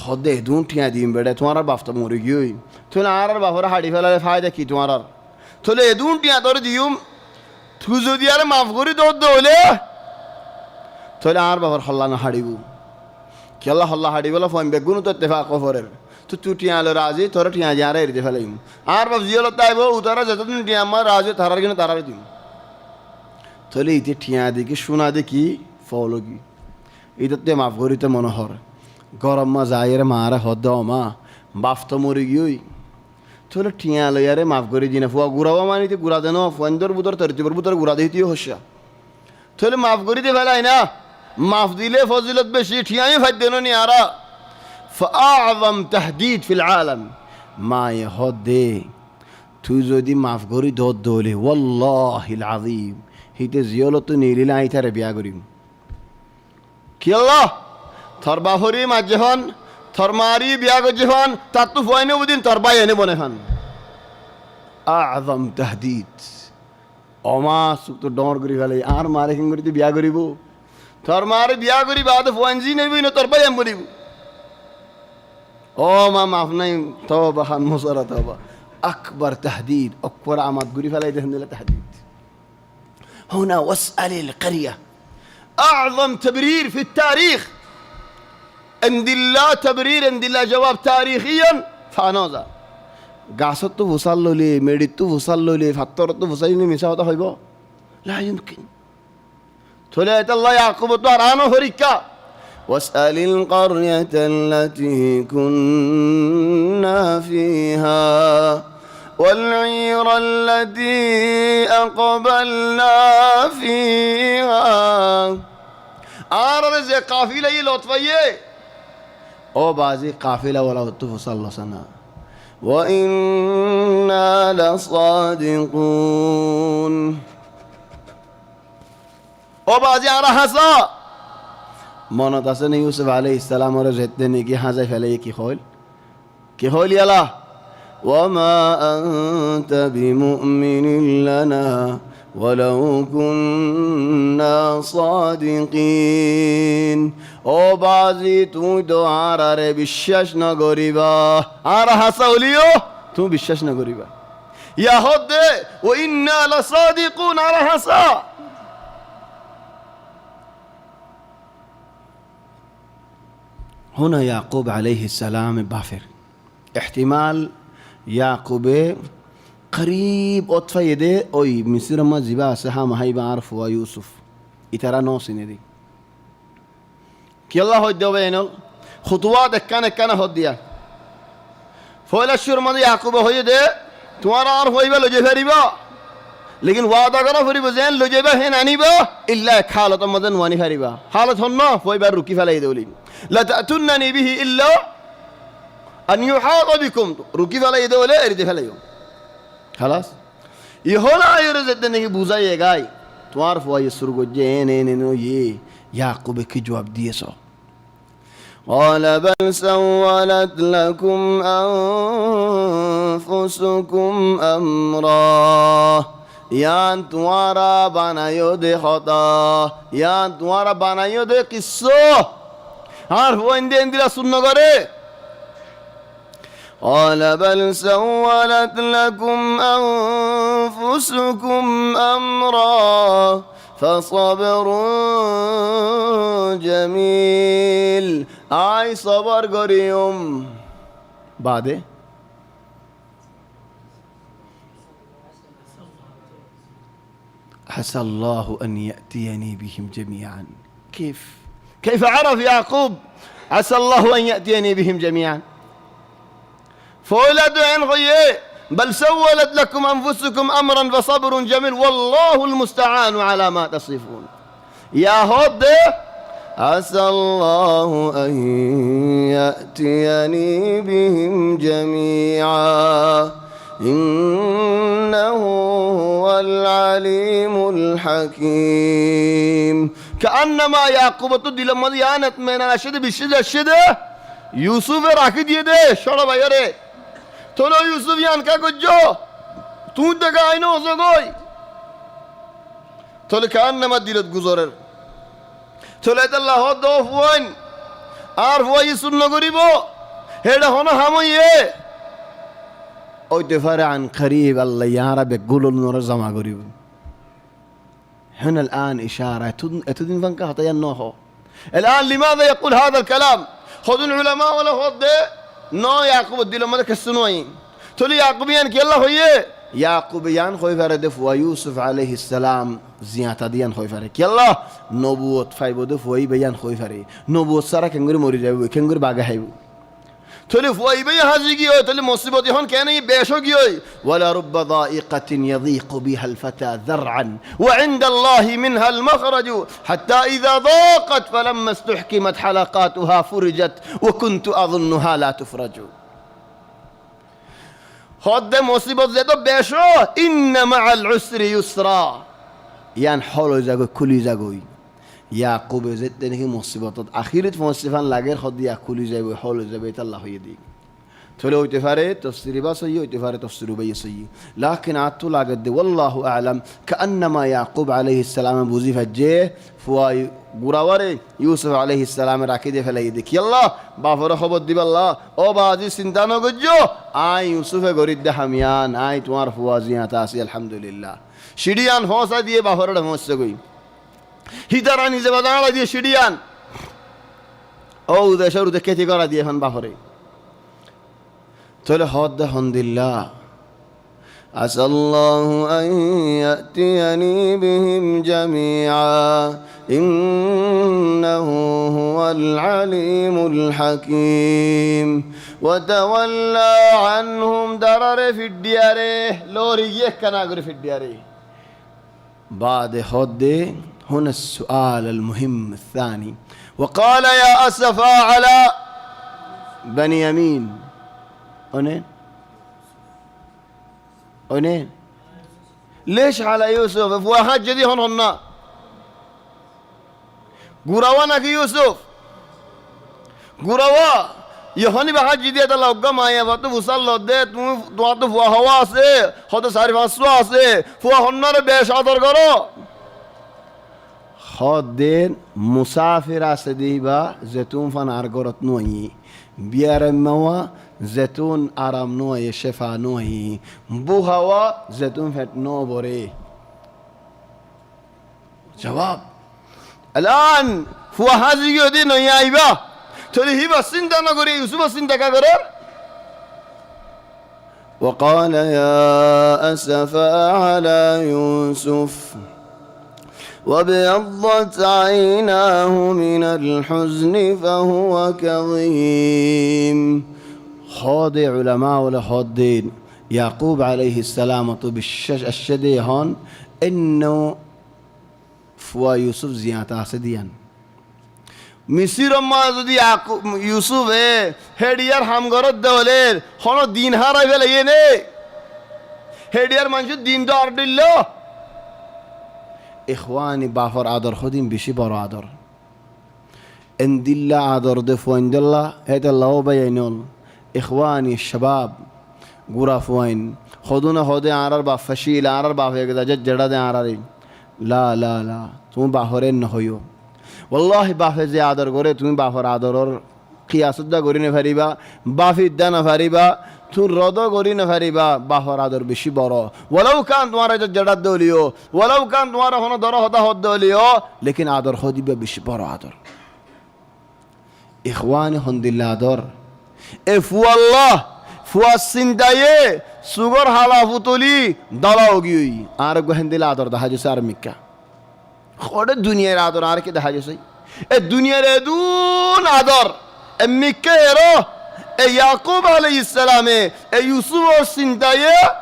হদে দুন ঠিয়া দিম বেড়ে তোমার আর বাপটা মরে গিয়ে তোলে আর বাপরে হাড়ি ফেলালে ফায়দা কি তোমার আর তোলে এদুন টিয়া তোর দিউম তুই যদি আর মাফ করি তোর দৌলে তোলে আর বাবার হল্লা না হাড়িব কেলা হল্লা হাড়িবেলা ফোন বেগুন তোর তেফা কফরের তুই টিয়া আলো রাজি তোর টিয়া যে আর এড়িতে ফেলাইম আর বাপ জিয়াল তাইব উতারা যতদিন টিয়া আমার রাজি তারার কিনা তারার দিম তোলে ইতে টিয়া দেখি শোনা দেখি ফলো কি ইতে মাফ করিতে মনোহর গরম মা যাইরে মারে হদ মা বাপ তো মরি গিয়ে তোলে টিয়া লইয়ারে মাফ করি দিনে ফুয়া গুড়াবা মানিতে গুড়া দেন ফন্দর বুতর তরিতিবর বুতর গুড়া দিতেও হস্যা তোলে মাফ করি দে ফেলাই না মাফ দিলে ফজিলত বেশি ঠিয়াই ফাইদ দেন নি আরা فأعظم تهديد في العالم ما يهدي তুই যদি মাফ করি দোদ দোলে ওয়াল্লাহিল আযীম হিতে জিয়লত নিলিলা আইতারে বিয়া করিম কি আল্লাহ থর বাহরি মাজহন থর মারি বিয়া গজহন তার তো ফয়নে বুদিন তোর বাই এনে বনে খান আযম তাহদিদ অমা সুত ডর করি গেলে আর মারে কিং করি বিয়া করিব তোর মারে বিয়া করি বাদ ফয়নজি নেবি না তোর বাই এম বলিব ও মা মাফ নাই তওবা খান মুসারা তওবা আকবার তাহদিদ আকবার আমাদ করি ফেলাই দেন দিলে তাহদিদ هنا واسأل القرية أعظم تبرير في التاريخ عند الله تبرير عند الله جواب تاريخيا فانوزا গাছত তো ভুসাল লইলে মেডিত তো ভুসাল লইলে ফাত্তর তো ভুসাইলে মিছা কথা হইব لا يمكن থলে আল্লাহ ইয়াকুব তো আর আনো হরিকা واسأل القرية التي كنا فيها والعير التي أقبلنا فيها آر زي قافلة لطفية أو بعضي قافلة ولا صلى الله سنة وإنا لصادقون أو بعضي آر حسا মনত আছে নি ইউসুফ আলাইহিস সালামের যেতে নাকি হাজাই ফেলে কি হল ইয়ালা وما أنت بمؤمن لنا ولو كنا صادقين ও বাজি তুই তো আর আরে বিশ্বাস না করিবা আর হাসাউলিও তুমি বিশ্বাস না করিবা ইয়া হদে ও ইন্না লাসাদিকুন আর হাসা هنا يعقوب عليه السلام بافر احتمال يعقوب قريب أطفى يده أي مصير ما زبا سهم هاي بعرف ويوسف يترى نوسين دي كي الله هديه بينه خطوات كان هديه فولا الشر ما يعقوب هو يده تمارا عارف ويبا لجفريبا लेकिन वादा करा फरी बजेन लजेबा है नानीबा इल्ला खालत मदन वानी फरीबा हालत हन्ना फोय बार रुकी फलाई दोली لا تأتونني به إلا أن يحاط بكم रुकी फलाई दोले एरिदे फलायो خلاص يهولا يرزد नहीं बुझाएगा तुम्हार फोय सुरगो जेने ने नो ये याकूब की जवाब दिए सो قال بل سولت لكم أنفسكم أمرا यान तुम्हारा बनायो दे खता यान तुम्हारा बनायो दे किस्सो আর ওইন্দে ইন্দিরা শূন্য করে قال بل سولت لكم أنفسكم أمرا فصبر جميل আই সবর করিম বাদে عسى الله أن يأتيني بهم جميعا كيف عرف يعقوب عسى الله أن يأتيني بهم جميعا فولد عن غيه بل سولت لكم أنفسكم أمرا فصبر جميل والله المستعان على ما تصفون يا هود عسى الله أن يأتيني بهم جميعا إنه هو العليم الحكيم كأنما يعقوب تدل مديانة من الشدة بالشدة يوسف راكي ديه ده شرب يره تولو يوسف يان كا كجو تون دكا اينو زغوي তাহলে কান নামাজ দিলত গুজরের তাহলে আল্লাহ দো ফুয়াইন আর ফুয়াই শূন্য করিব হেডা হন হামইয়ে ওইতে পারে আন করিব আল্লাহ ইয়ারা বেগুলুল নর জমা করিব هنا الآن إشارة أتدين فانك هطيا النوح الآن لماذا يقول هذا الكلام خذوا العلماء ولا خذ نو يعقوب الدين ملك السنوين تولي يعقوبيان كي الله هي يعقوبيان خوي فردف ويوسف عليه السلام زيادة ديان خوي فرد كي الله نبوت فايبودف وي بيان خوي فرد نبوت سارا كنغري موري جايبو كنغري باغا هايبو تولي فوي بي هازي جيوي تولي مصيبة هون كان بيشو جيوي ولا رب ضائقة يضيق بها الفتى ذرعا وعند الله منها المخرج حتى إذا ضاقت فلما استحكمت حلقاتها فرجت وكنت أظنها لا تفرج خد مصيبة زيتو بيشو إن مع العسر يسرا يعني حولو زاغو كل زاغوي ইয়াকুব যেতে নাকি মুসিবত আখিরাত মুসিফান লাগের খদিয়া খুলি যাবে হল যাবে আল্লাহ হয়ে দিক তাহলে হইতে পারে তাফসীরি বা সহি হইতে পারে তাফসীরু বাই সহি লাকিন আতু লাগত দে আল্লাহু আ'লাম কান্নামা ইয়াকুব আলাইহিস সালাম বুঝি ফাজে ফুয়াই গুরাওয়ারে ইউসুফ আলাইহিস সালাম রাখি দে ফেলাই দেখি আল্লাহ বাফর খবর দিব আল্লাহ ও বাজি চিন্তা ন গজ্জো আই ইউসুফে গরিদ দে হামিয়ান আই তোমার ফুয়া জিয়াতা আছে আলহামদুলিল্লাহ শিডিয়ান হোসা দিয়ে বাফরটা মসছে গই হিতারা নিজে বাজারা দিয়ে সিডিয়ান ও দেশের উদে কেতি করা দিয়ে এখন বাহরে তাহলে হদ আলহামদুলিল্লাহ আসাল্লাহু আন ইয়াতিয়ানি বিহিম জামিআ ইন্নাহু হুয়াল আলিমুল হাকীম ওয়া তাওয়াল্লা আনহুম দারারে ফিডিয়ারে লোরিয়ে কানা করে ফিডিয়ারে بعد হদ هنا السؤال المهم الثاني وقال يا أسفا على بنيامين أنين ليش على يوسف فواحد جدي هنا قراوانا يوسف قراوا يهوني بحاج جدي هذا لو قام يا فتو وصل له ده تو فوا هوا سه هذا صار فاسوا سه فوا هنا ربيش عذر كرو خادين مسافر سديبا زيتون فان أرجورت نوعي بيارم موا زيتون أرام نوعي شفا نوعي بوهوا زيتون فت نو بوري جواب الآن فوا هذي يودي نوعي أيبا تري هي بس سندا نقولي يوسف سندا كغرر وقال يا أسفا على يوسف وابيضت عيناه من الحزن فهو كظيم خاض علماء ولا خاضين يعقوب عليه السلام بالشدي هون انه فوا يوسف زيادة سديان মিসির মা যদি ইউসুফে হেডিয়ার হামগরত দেওয়ালের হন দিন হারাই ফেলে নে হেডিয়ার মানুষ দিন তো আর দিল إخواني بافر عذر خدين بشي برا عذر إن دل عذر دفوين دلا هيدا الله بينون إخواني الشباب غرافوين خدونا خدي عرر بافشيل عرر بافيا كذا جد ده عرري لا لا لا توم بافرين نهيو والله بافي زي عذر غوري توم بافر عذر قياس ده غوري نفريبا بافي ده نفريبا تو رضا غوري نفريبا بافر عذر بشي برا ولو كان تمہارا جڑا دوليو ولو كان تمہارا هنا درا هدا هد دوليو لكن عذر خدي بشي برا عذر إخواني هند الله عذر إفو الله فوا سندايه سوغر حالا فوتولي دلاوغي آرگو هند الله عذر ده حاجة سار مكة خود الدنيا عذر آرك ده حاجة سي الدنيا ردون عذر مكة يرو يعقوب عليه السلام يوسف سندايه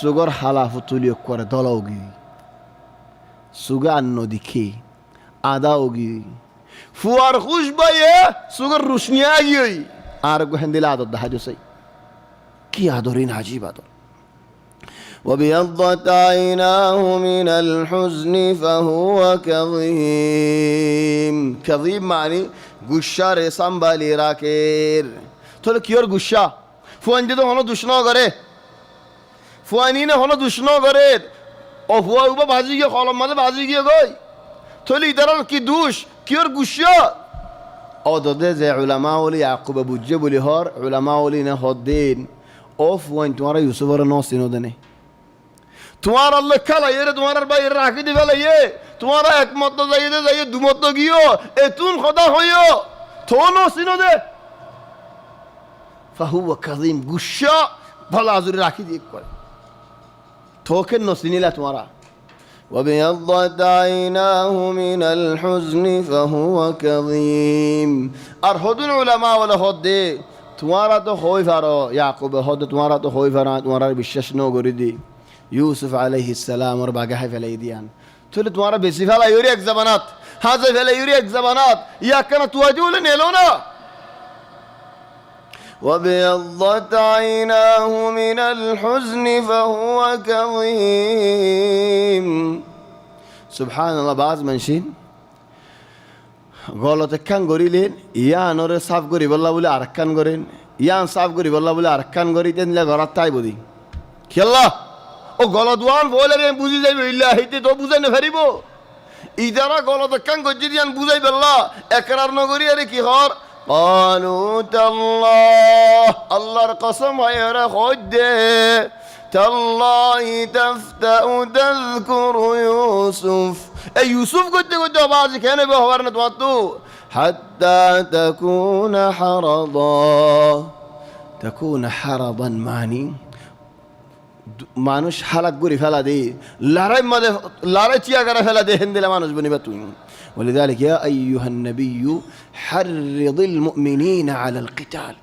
سوغر حالا فوتولي كور دلاوغي سوغا انو ديكي آداوغي فوار خوش بايه سوغر روشنياغي آرگو هند الله عذر ده حاجة سي كي عذرين عجيب عذر وبيضت عيناه من الحزن فهو كظيم كظيم معني গুসার সাম্বালি রাখের তাহলে কিয়র গুসা ফুয়ান যদি হনো দুষ্ণ করে ফুয়ানি না হনো দুষ্ণ করে অফুয়া উবা বাজি গিয়ে কলম মাঝে বাজি গিয়ে গই থলি ইতার কি দুষ কিয়র গুষ্য অদদে যে উলামা ওলি ইয়াকুবে বুঝে বলি হর উলামা ওলি না হদ্দিন অফ ওয়াইন তোমার ইউসুফের নসিনো দেনে তোমার আল্লাহ খেলাইয়ে রে তোমার বাইরে রাখি দি ফেলাইয়ে তোমার একমত যাইয়ে যাইয়ে দুমত গিয়েও এতুন খদা হইও থো নসিনো দে ফাহুয়া কাযিম গুষ্য ভালো আজুরি রাখি দিয়ে করে থোকে নসিনিলা তোমারা وابيضت عيناه من الحزن فهو كظيم আর হদুল উলামা ওয়ালা হদে তোমারা তো হই ফারো ইয়াকুব হদ তোমারা তো হই ফারা তোমারা বিশ্বাস ন করি দি ইউসুফ আলাইহিস সালাম আর বাগাহে ফেলাই দিয়ান তাহলে তোমারা বেশি ফেলাই ইউরি এক জামানাত হাজে ফেলাই ইউরি এক জামানাত ইয়া কেন তুই দিলে নেলো না وابيضت عيناه من الحزن فهو كظيم سبحان الله بعض منشين গলতে কান গরিলেন ইয়ানরে সাফ করি বললা বলে আর কান করেন ইয়ান সাফ করি বললা বলে আর কান করি তেনলে ঘরাত তাই বদি খেলা ও গলদওয়ান বলে রে বুঝি যাইবে ইল্লা হইতে তো বুঝাই না ফেরিব ইদারা গলতে কান গজি দিয়ান বুঝাই বললা একরার নগরি আরে কি হর قالوا تالله الله القسم غير خد تالله تفتأ تذكر يوسف اي يوسف قلت بعض كان بهورنا تواتو حتى تكون حرضا معني মানুষ হালাক করে ফেলা দে লড়াই চিয়া করে ফেলা দে হিন্দিলা মানুষ বনিবা তুই ولذلك يا أيها النبي حرض المؤمنين على القتال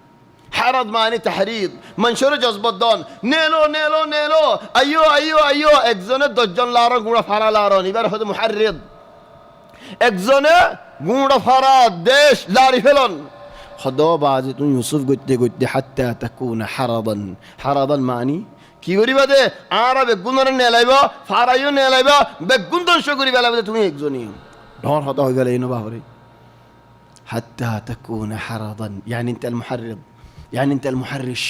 حرض معنى تحريض منشور جذب الدون نيلو نيلو نيلو أيوه اكزونه دجن لارو غوڑا فارا لارو نيبر خود محرض اكزونه غوڑا فارا দেশ لاري فلون خدوا بعض يوسف قلت حتى تكون حرضا معني কি করিবা দে আর বেগুনরে নেলাইবা ফারাইও নেলাইবা বেগুন ধ্বংস করি বেলাবে তুমি একজনই ঢর হতা হয়ে গেলে ইনো বাহরে حتى تكون حرضا يعني انت المحرض يعني انت المحرش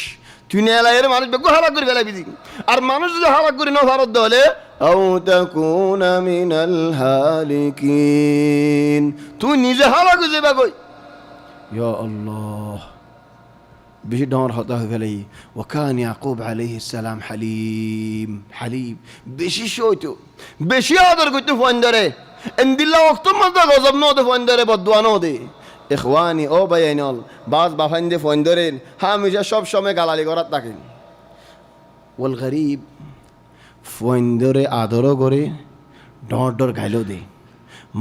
তুই নেলাইরে মানুষ বেগুন হালাক করি বেলাবি দি আর মানুষ যদি হালাক করি না ফারদ দলে او تكون من الهالكين তুই নিজে হালাক হয়ে যাবে কই ইয়া আল্লাহ বেশি ডর হতা হয়ে গেলে ওয়াকান ইয়াকুব আলাইহিস সালাম হালিম বেশি সইতো বেশি আদর করতে ফোন ধরে এন্দিল্লা ওয়াক্ত মধ্যে গজব নদে ফোন ধরে বদুয়া নদে ইখওয়ানি ও বাইনল বাস বাফাইন্দে ফোন ধরেন হামেশা সব সময় গালালি করার থাকেন ওয়াল গরিব ফোন ধরে আদরও করে ডর গাইলো দে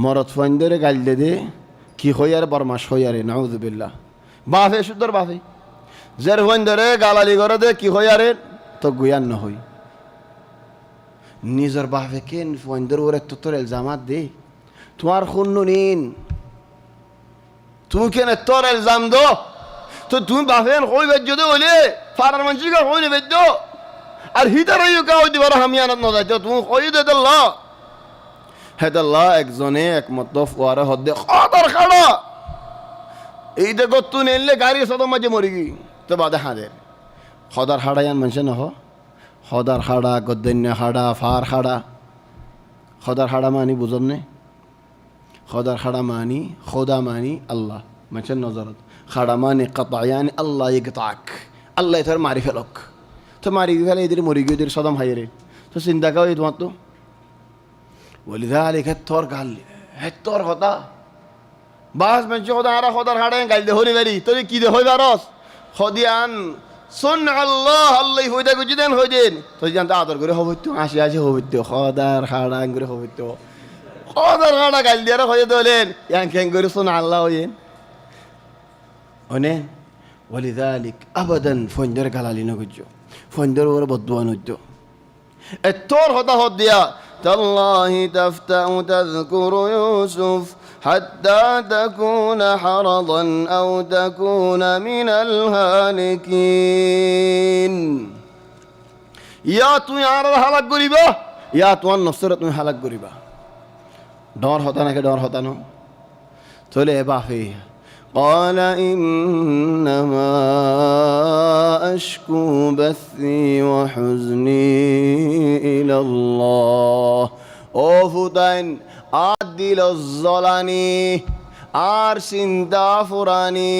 মরদ ফোন ধরে গাইল দে কি হইয়ার বরমাস হইয়ারে নাউযুবিল্লাহ বাফে সুদর বাফে জের ফোন ধরে গালালি করে দে কি হইয়ারে তো গুয়ান না হই নিজের বাপে কেন ফোন ধরে ওরে তোর এলজামাত দে তোমার খুন্ন নিন তুমি কেন তোর এলজাম দো তো তুমি বাপেন হই বেজ্য দে বলে ফারার মানুষকে হই নে বেজ্য আর হিতার হইও কা হইতে পারো হামিয়ানত না যাইতো তুমি হই দে দল্লা হেদাল্লাহ একজনে একমত ফুয়ারে হদ্দে খদর খাড়া এই দেখো তুই নেলে গাড়ি সদম মাঝে মরি গি তো বাদে হাঁদের খদার হাড়ায়ান মানুষ নহ খদার হাড়া গদ্দন্য হাড়া ফার হাড়া খদার হাড়া মানি বুঝন নে খদার হাড়া মানি খোদা মানি আল্লাহ মানুষের নজরত হাড়া মানি কাতায়ানি আল্লাহ ইকতাক আল্লাহ তোর মারি ফেলক তো মারি ফেলে এদের মরি গিয়ে এদের সদম হাইরে তো চিন্তা কাও এই তোমার তো বলি দাঁড়ি তোর গাল তোর হতা বাস মানুষ খোদা হারা খদার হাড়া গাল দে হরি বাড়ি তোর কি দে হই বারস খদিয়ান শোন আল্লাহ আল্লাহ হইতে গুজি দেন হই দেন তো জানতে আদর করে হবিত্য আসি হবিত্য খদার হাড়া করে হবিত্য খদার হাড়া গাল দিয়ে হয়ে দিলেন ইয়াং খেং করে শোন আল্লাহ হইন অনেন ولذلك ابدا ফন্দর গালালি না গুজো ফন্দর ওর বদওয়ান হইতো তোর হতা হদ দিয়া تالله تفتأ تذكر يوسف حتى تكون حرضا أو تكون من الهالكين يا তুই আর হালাক করিবা ইয়া তোমার নফসরে তুমি হালাক করিবা ডর হতা নাকি ডর হতা ন চলে বাফে قال إنما أشكو بثي وحزني إلى الله ও ফুতাইন আর দিল জ্বলানি আর চিন্তা ফুরানি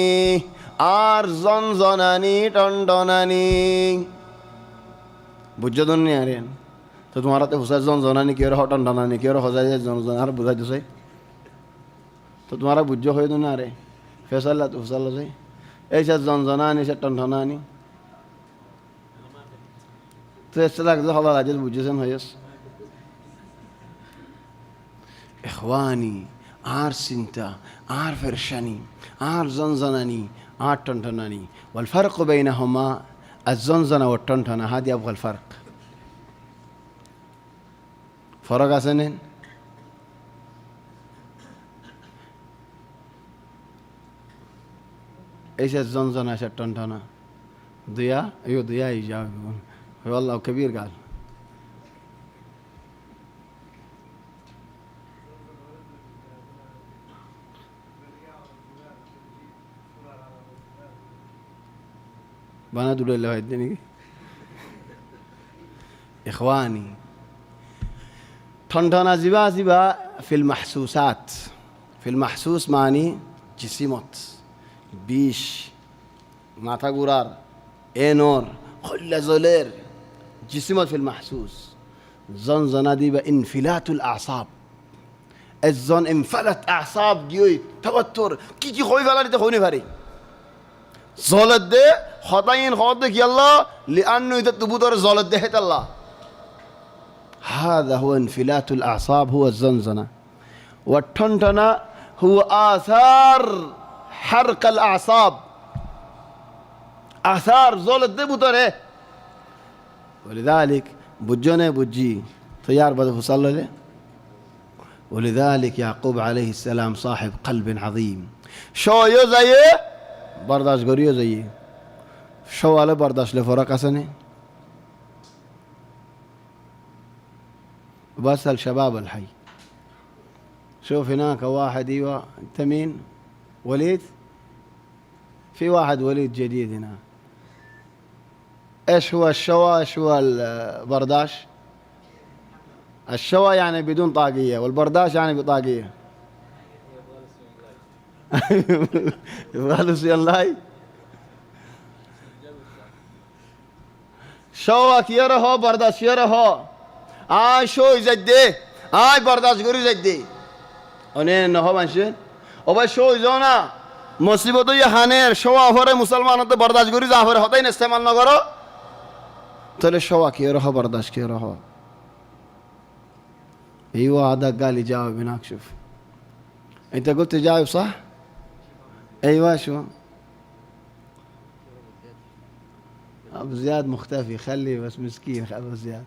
আর জনজনানি টনটনানি বুঝছো তো নি আরে তো তোমার হাতে হুসাই জনজনানি কি ওর টনটনানি কি ওর হজাই জনজন আর বুঝাই দিছে তো তোমারা বুঝছো হয়ে তো না আরে ফেসাল্লা তো হুসাল্লা যাই এই সে জনজনানি সে টনটনানি তো এসে লাগছে হলা রাজে বুঝেছেন হয়েস ইখওয়ানি আর চিন্তা আর ফেরশানি আর জনজনানি আর টনটনানি والفرق بينهما الزنزنة والটনটনা هذا يبغى الفرق فرق আছে না ايش الزنزنة ايش الটনটনা ضياء ايوه ضياء يجاوب والله كبير قال بنادوا اللي هيدني إخواني টনটনা জিবা في المحسوسات في المحسوس معني جسيمات বিষ মাথা ঘুরার এনর খল্লা জলের جسيمات في المحسوس زنزنة ديبا انفلات الأعصاب الزن انفلت أعصاب جوي توتر كي خوي فلاني تخوني فري زولت ده خطاين خاطك يلا لأنه إذا تبودر زولت ده الله هذا هو انفلات الأعصاب هو الزنزنة والٹنٹنا هو آثار حرق الأعصاب آثار زولت ده بودره ولذلك بجونه بجي طيار بدأ فصل له ولذلك يعقوب عليه السلام صاحب قلب عظيم شو يزيه برداشت کریو زیی شواله برداشت لفرق اسنه بسأل شباب الحي شوف هناك واحد ايوه انت مين وليد في واحد وليد جديد هنا ايش هو الشوا ايش هو البرداش الشوا يعني بدون طاقية والبرداش يعني بطاقية يبغى له سيلاي شوك يرهو برداشت يرهو آي شو يزدي آي برداشت كوري يزدي أنين نهو منشين أبا شو يزونا مصيبتو يخانير شو آفره مسلمان تو برداشت كوري زافره هتاين استعمال نگرو تله شوك يرهو برداشت يرهو ايوه هذا قال يجاوب هناك شوف انت قلت جاوب صح ايوه شو ابو زياد مختفي خلي بس مسكين ابو زياد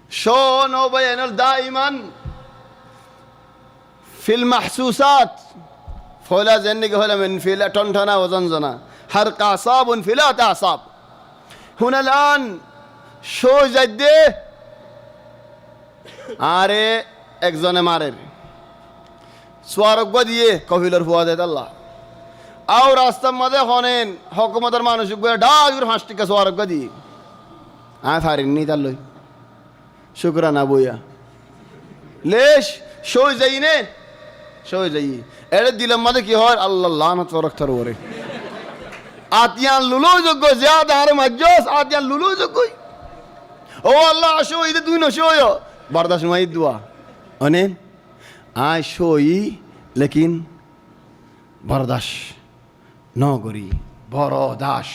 شلون هو بين دائما في المحسوسات فولا زنك هلا من في টনটনা وزنزنة حرق اعصاب وانفلات اعصاب هنا الان شو جدي আরে একজনে মারে সোয়ারক দিয়ে কফিলের ফুয়া দেয় আল্লাহ আও রাস্তার মধ্যে হনেন হকুমতের মানুষ ডাক হাঁসটিকে সোয়ারক দিয়ে আমি ফারিনি তার লই শুক্রানা বইয়া লেশ সই যাই নে সই যাই এর দিলাম মধ্যে কি হয় আল্লাহ লানত ফরক থর ওরে আতিয়ান লুলো যোগ্য জিয়াদ আর মজ্জস আতিয়ান লুলো যোগ্য ও আল্লাহ আসো ইদে তুই নশোয় বরদাস মাই দুয়া অনেন আয় সই লেকিন বরদাস নগরী বড় দাস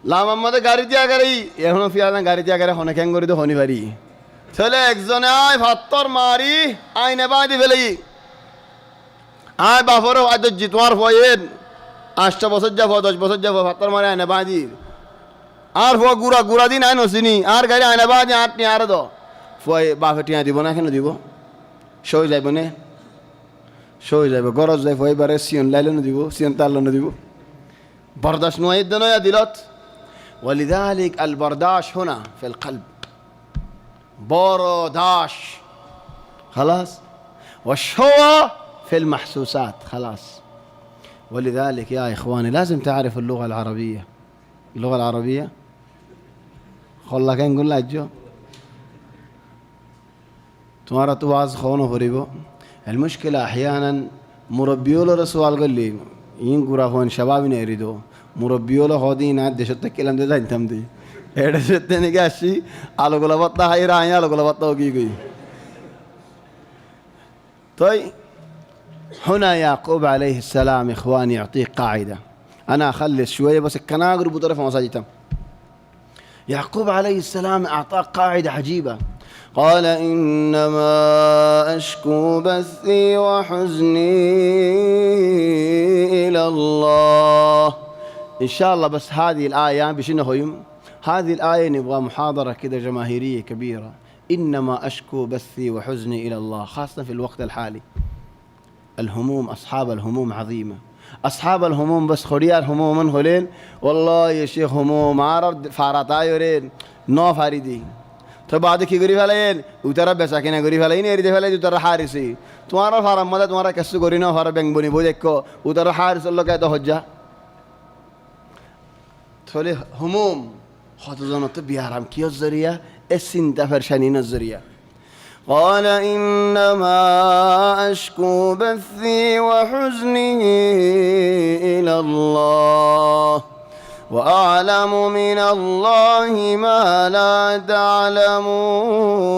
লাম আমাদের গাড়ি দিয়া গাড়ি এখনো ফিয়ালা গাড়ি দিয়া গাড়ি হনে ক্যাং করি তো হনি পারি ছেলে একজনে আয় ভাত্তর মারি আয় নেবাই দি ফেলি আয় বাপরও আজ জিতোয়ার ফয়েন 8 বছর যাব 10 বছর যাব ভাত্তর মারি আয় নেবাই দি আর ফো গুড়া গুড়া দিন আয় নসিনি আর গাড়ি আয় নেবাই দি আট নি আর দ ফয়ে বাপে টিয়া দিব না কেন দিব সই যাইব নে সই যাইব গরজ যাইব এবারে সিয়ন লাইলে দিব সিয়ন তাল্ল দিব বরদাশ নয় নয়া দিলত ولذلك البرداش هنا في القلب برداش خلاص والشوى في المحسوسات خلاص. ولذلك يا إخواني لازم تعرف اللغة العربية. اللغة العربية خلا كان نقول لك تمارا تواز خونه فريبو. المشكلة أحيانا مربيولو رسوال قال لي ينقرا هون شباب يريدو مربيولو هودين عد شتى كلام ده انتم دي هذا شتى نقاشي على قلا بطة هاي رانيا على قلا بطة وقيقي. طيب هنا يعقوب عليه السلام إخواني يعطيك قاعدة. أنا أخلص شوية بس كان أقرب طرف مساجتهم. يعقوب عليه السلام أعطاك قاعدة عجيبة. قال إنما أشكو بثي وحزني إلى الله. إن شاء الله بس هذه الآية بشنو هذه الآية نبغى محاضرة كده جماهيرية كبيرة. إنما أشكو بثي وحزني إلى الله، خاصة في الوقت الحالي. الهموم أصحاب الهموم عظيمة. أصحاب الهموم بس خريار هموم من هلين والله يا شيخ هموم عرض فارتا يورين نو فاريدي. تو بعد کی غریب ہلین اترا بیسا کنا غریب ہلین ایری دے ہلے اترا حارسی تمہارا فارم مدد تمہارا کسو غرینا فار بنگ بنی بو دیکھو اترا حارس اللہ کہتا حجہ تولي هموم خاطزانة طب يهرم كي الزرية السن تفرشانين الزرية. قال إنما أشكو بثي وحزني إلى الله وأعلم من الله ما لا تعلمون.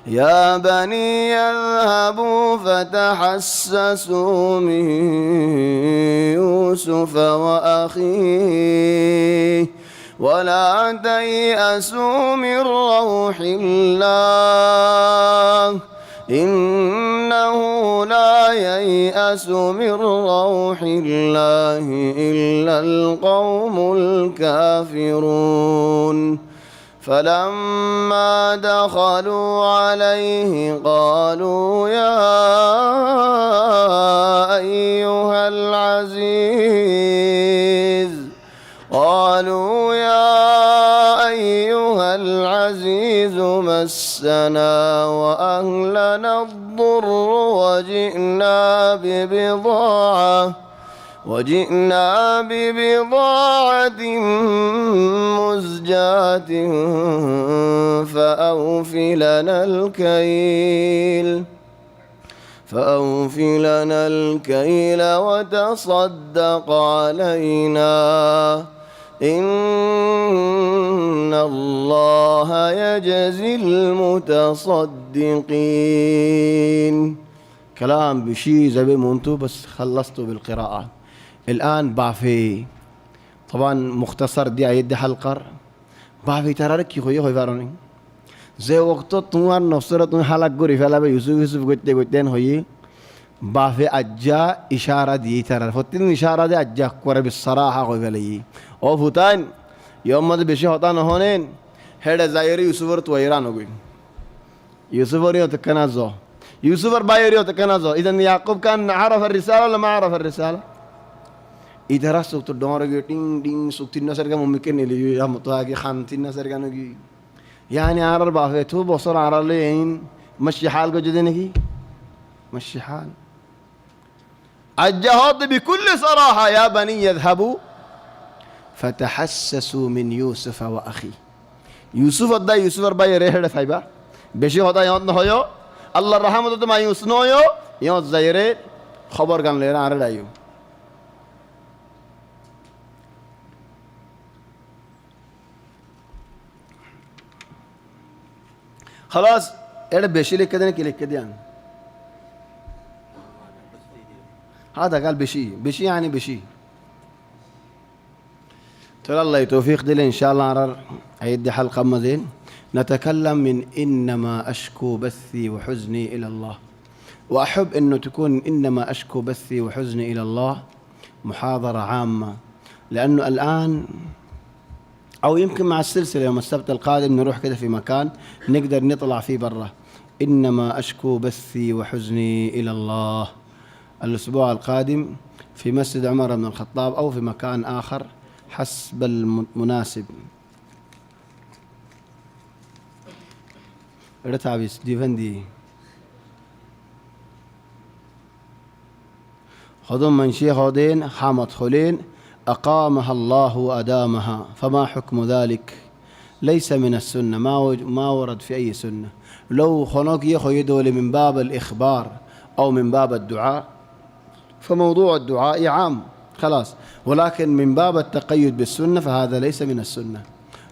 يا بني اذهبوا فتحسسوا من يوسف وأخيه ولا تيأسوا من روح الله إنه لا ييأس من روح الله إلا القوم الكافرون. فلما دخلوا عليه قالوا يا أيها العزيز مسنا وأهلنا الضر وجئنا ببضاعة مزجاة فأوف لنا الكيل وتصدق علينا إن الله يجزي المتصدقين. كلام بشي زي منتو بس خلصتوا بالقراءة. الآن بعفي طبعا مختصر دي عيد حلقة بعفي ترى لك يخوي فاروني زي وقت تمار نفسرة حلق قري فلا يوسف قلتين هوي بعفي أجا إشارة دي ترى فتن إشارة دي أجا قرب الصراحة خوي فلي أو فتان يوم ما بيشي هتان هونين هذا زايري يوسف تويران هوي يوسف ريو تكنازو يوسف بايريو تكنازو. إذن يعقوب كان عرف الرسالة ولا ما عرف الرسالة؟ إذا رسوت الدور جتين دين سكتين نصر كم ممكن اللي يا متواجي خانتين نصر كانوا يعني عرر بعثته بصر عرر لين مشي حال جدينه مشي حال الجهاد بكل صراحة. يا بني يذهبوا فتحسسوا من يوسف وأخيه. يوسف أدا يوسف أربعة رهرة فايبا بشي هذا يوم نهايو الله رحمه تو ما يوسنويو يوم زيرة خبر كان لينا عرر لايو. خلاص إيه بشي لك كده نكيل كده هذا قال بشي يعني بشي. ترى الله يتوفيق دل إن شاء الله عرر عيد حلقة مزين نتكلم من إنما أشكو بثي وحزني إلى الله. وأحب إنه تكون إنما أشكو بثي وحزني إلى الله محاضرة عامة لأنه الآن أو يمكن مع السلسلة يوم السبت القادم نروح كده في مكان نقدر نطلع فيه برا. إنما أشكو بثي وحزني إلى الله الأسبوع القادم في مسجد عمر بن الخطاب أو في مكان آخر حسب المناسب. رتابيس ديفندي خذوا من شيخ خذين حامد خلين أقامها الله وأدامها فما حكم ذلك؟ ليس من السنة، ما ورد في أي سنة. لو خنوك يخيدوا من باب الإخبار أو من باب الدعاء فموضوع الدعاء عام خلاص، ولكن من باب التقيد بالسنة فهذا ليس من السنة.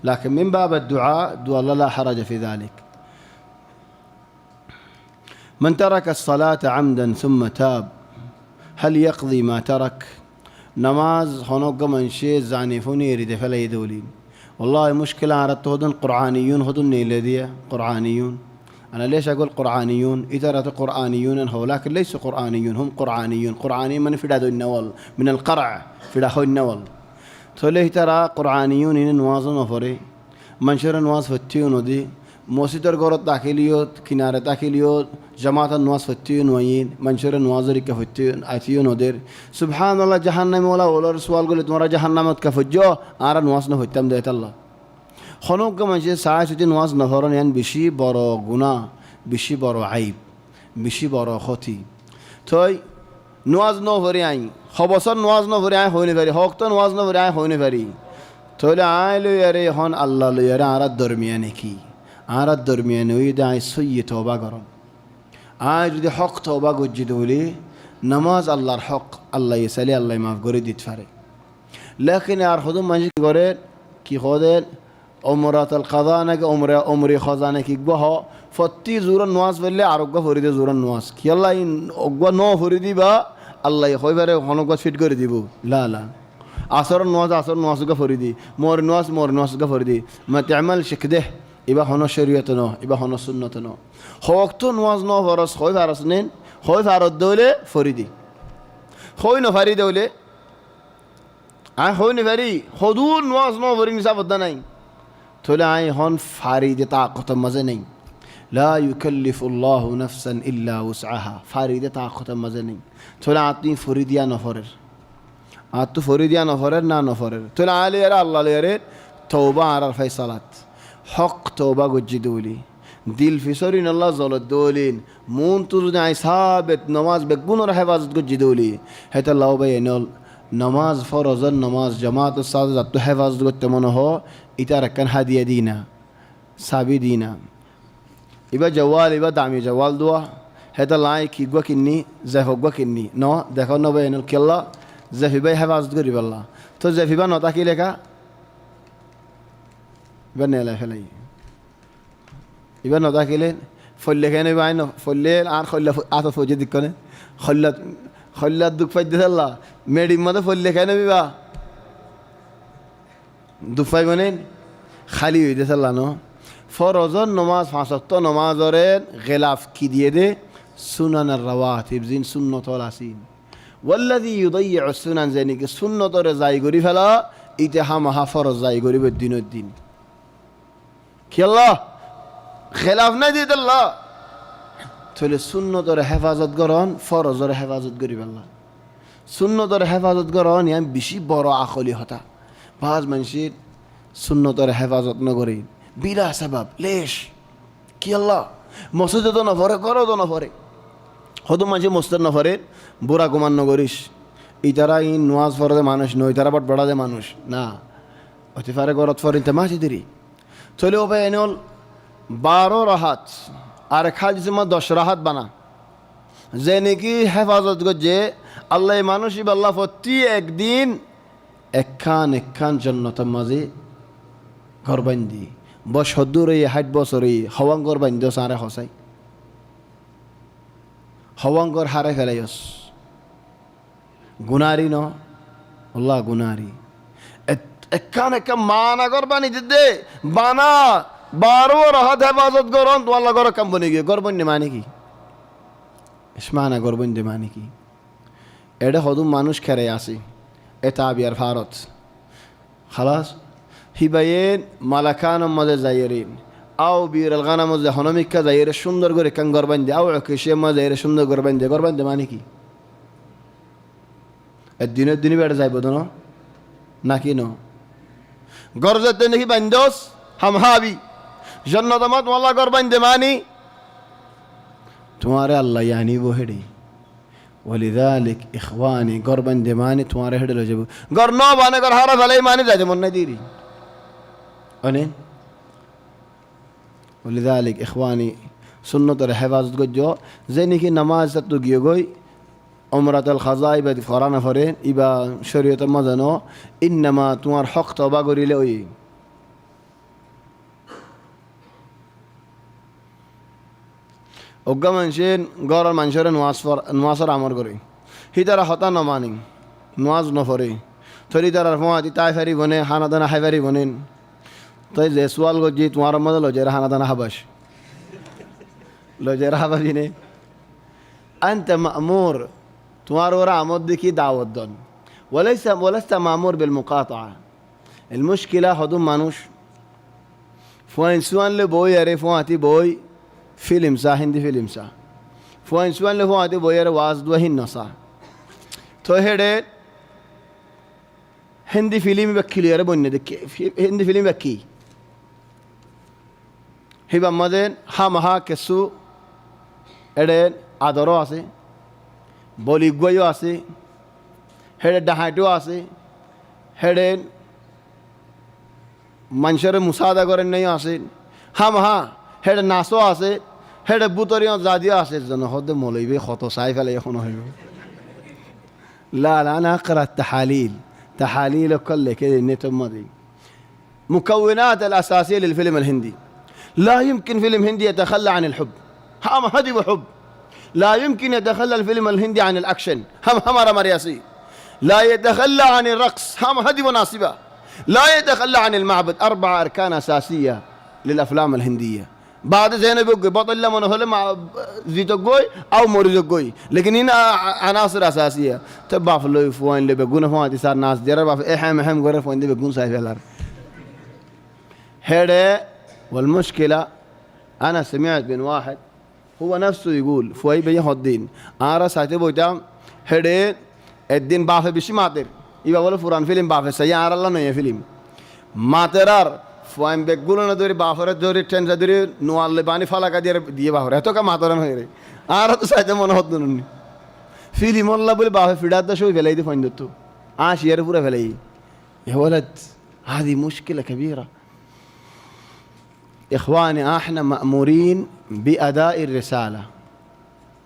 لكن من باب الدعاء والله لا حرج في ذلك. من ترك الصلاة عمدا ثم تاب هل يقضي ما ترك؟ نماز خنوق من شيء زعنفوني يريد فلا يدولين. والله مشكلة عرضت هدن قرآنيون هدن الذي قرآنيون. أنا ليش أقول قرآنيون؟ إذا رأت قرآنيون هو لكن ليسوا قرآنيون، هم قرآنيون. قرآنيون من في دادو النوال من القرع في داخل النوال. توليه ترى قرآنيون إن نواز نفري منشر نواز فتيون ودي موسيتر قرط داخليوت كنارة داخليوت جماعة النواز فتيون وين منشر نوازري كفتيون أتيون ودير سبحان الله جهنم ولا رسول قلت مرة جهنم كفجوا آرا نواز نفتم ديت الله خنوق كمانشي ساعة شدي نواز نفرن يعني بشي برا گناه بشي برا عيب بشي برا خطي توي نواز نفري عين خبصان نواز نفري عين خويني فري حقتا نواز نفري عين خويني فري توي عائلو يري هون الله لو يري آرا درميانه كي آرا درميانه ويدعي سوي توبة قرم آج دي حق توبة قد جدولي نماز الله الحق الله يسالي الله يماف قريد يتفري لكن يارخدون منجي قريد كي خودين عمرات القضاء نك عمري خزانه كي بها فتي زور النواس ولا عرقة فريد زور النواس كي الله إن أقوى نو فريدي با الله يخوي بره خانوق فيت قريدي بو لا عصر النواس فريدي مور النواس فريدي ما تعمل شكده يبقى هنا شريعتنا يبقى هنا سنتنا وقتو نواز نو فرس خوي فرسنين خوي فرد دولة فريدي خوي نفري دولة خوي نفري خدون نواز نو فريد نساب الدناين تلاعي هون فريد طاقة مزنين لا يكلف الله نفسا إلا وسعها فريد طاقة مزنين تلاعي فريديا نفرر أتو فريديا نفرر نا نفرر تلاعي يرى الله يريد توبة على الفيصلات حق توبة قد جدولي دل في سورين الله زولت دولين مون تزني ثابت نماز بكون رح حفاظت قد جدولي هت الله بينول نماز فرض نماز جماعة الصلاة ذات حفاظت قد تمنه هو إتاركن هدية دينا سابي دينا إبا جوال إبا دعمي جوال دوا هت الله كي قوكني زف قوكني نو دخلنا بينول كلا زف بي حفاظت قد بالله تو زف بي نو تاكي لك بني لا فلي يبقى نو داخلين فلي كانوا يبعينه فلي الآن خلّى عطف وجد كونه خلّى الدك فجد الله ميدي ماذا فلي كانوا يبقى دفاع منين خالي يدس الله نو فرضان نماز فاسطة نماز أورين غلاف كديده سنن الرواتب زين سنة طلاسين والذي يضيع السنن زينك سنة رزاي غري فلا إتهامها فرض زاي غري بالدين الدين كي الله خلاف نديد الله تولي سنة داره حفاظت قرآن فرض داره حفاظت قريب الله سنة داره حفاظت قرآن يعني بشي برا عقلي هتا بعض منشير سنة داره حفاظت نقرين بلا سبب ليش كي الله مسجد دو نفره قرآن دو نفره خودو منشي مستر نفره برا گمان نقريش إترا این نواز فرده مانوش نو إترا بات بڑا ده مانوش نا اتفاره قرآن فر انت ما تدري تولي او بينول 12 راحت আর খাল জিসমা 10 রাহাত বানা যে নাকি হেফাজত গজে আল্লাহ মানুষই আল্লাহ প্রতি একদিন একখান জান্নাত মাঝে ঘর বান্ধি বস হদুরে 60 বছরে হওয়াঙ্গর বান্ধ সারে হসাই হওয়াঙ্গর হারে ফেলাইস গুনারি ন আল্লাহ গুনারি একখান মানা ঘর বানি দে বানা 12 রাহাত হেফাজত করন তো আল্লাহ ঘর কাম বনে গিয়ে ঘর বন্যে মানে কি ইসমানা ঘর বন্যে মানে কি এটা হদুম মানুষ খেরে আসি এটা আবিয়ার ভারত খালাস হিবাইন মালাকান মধ্যে যাইরিন আও বীর আলগানা মধ্যে হনমিকা যাইরে সুন্দর করে কান ঘর বান্ধে আও কিসে মধ্যে যাইরে সুন্দর ঘর বান্ধে মানে কি দিনের দিনই বেড়ে যাইব তো নাকি ন গরজতে নাকি বান্ধস हम हावी जन्नत मत वाला कर बंदे मानी तुम्हारे अल्लाह यानी वो हेड़ी ولذلك إخواني قربان دماني تمہارے ہڑے لو جب گر نو بانے گر ہارا بھلائی مانی جاجے من نہیں دیری أنين ولذلك إخواني سنة الحفاظ جو زيني كي نماز تتو جيوغوي عمرة الخزاء بدي فرانا فرين إبا شريعة مزنو إنما تمار حق توبا غوري لوي وقمان شين غور المنشر نواصر عمر غوري هي ترى خطا نماني نواز نفري تري ترى رفواتي تايفري بني حانا دانا حيفري بنين तो ये सवाल को जी तुम्हारा मदद लो जरा हाना दाना हबश लो जरा हबश ने أنت مأمور तुम्हारे ورا عمود की दावत दन ولست مأمور بالمقاطعة المشكلة هدوم مانوش فوين سوان لبوي يعرف فواتي بوي فيلم سا هندي فيلم سا فوين سوان لفواتي بوي يعرف واز دو هين نصا تو هيدا هندي فيلم بكيلي يعرف بني دك هندي فيلم بكي هيبا مدن هامها كسو إدين আদরও আছে বলিগুয়ও আছে হেডে ডাহাইটও আছে হেডে মানুষের মুসাদা করেন নাই আছে হা হেডে নাচও আছে হেডে বুতরিও জাদিও আছে যেন হদে মৌলবি কত চাই ফেলে এখন হইব لا أنا أقرأ تحاليل كل كده نتمضي مكونات الأساسية للفيلم الهندي لا يمكن فيلم هندي يتخلى عن الحب هم هدي وحب لا يمكن يتخلى الفيلم الهندي عن الأكشن هم رمرياسي لا يتخلى عن الرقص هم هدي وناصبة لا يتخلى عن المعبد 4 أركان أساسية للأفلام الهندية بعد زينب بطل لما نهلا مع زيتوغوي أو موريزوغوي لكن هنا عناصر أساسية تبع في اللي فوين اللي بيقولوا فوين صار ناس جرب في إحم غرف وين دي بيقول سايف الأرض هذا والمشكلة أنا سمعت من واحد هو نفسه يقول فوي بيجي الدين أنا ساعتها بقول هذا الدين بعث بشي ماتر يبقى ولا فران فيلم بعث سيارة الله نية فيلم ماترار فوين بيقولوا ندوري بعثره دوري تنزا دوري نوال لباني فلا كدير ديه بعثره تو كماتران هيري أنا تو ساعتها ما نهضنني فيلم الله بقول بعث فيدات ده شو فيلاي دي فين دتو شير فورا فيلاي يا ولد هذه مشكلة كبيرة إخواني احنا مأمورين بأداء الرسالة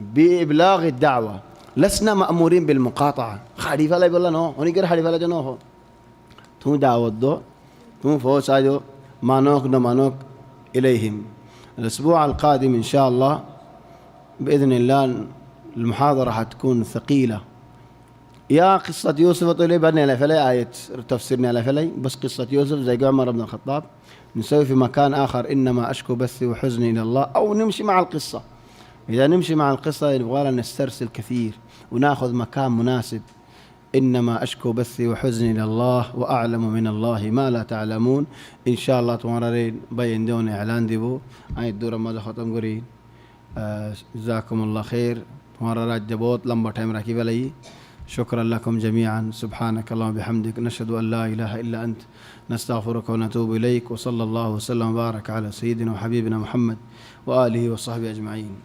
بإبلاغ الدعوة لسنا مأمورين بالمقاطعة خليفة لا يقول لنا هوني كده خليفة لا جنوه ثم دعوة دو ثم فوز أجو مانوك إليهم الأسبوع القادم إن شاء الله بإذن الله المحاضرة حتكون ثقيلة يا قصة يوسف طلع بني على فلي آية تفسيرنا على فلي بس قصة يوسف زي عمر بن الخطاب نسوي في مكان آخر إنما أشكو بثي وحزني إلى الله أو نمشي مع القصة إذا نمشي مع القصة يبغى لنا نسترسل كثير وناخذ مكان مناسب إنما أشكو بثي وحزني إلى الله وأعلم من الله ما لا تعلمون إن شاء الله تمررين بين دون إعلان ديبو أي الدورة ماذا ختم قرين جزاكم الله خير تمررات جبوت لمبا تايم راكي بلي شكرا لكم جميعا سبحانك اللهم وبحمدك نشهد أن لا إله إلا أنت نستغفرك ونتوب إليك وصلى الله وسلم وبارك على سيدنا وحبيبنا محمد وآله وصحبه أجمعين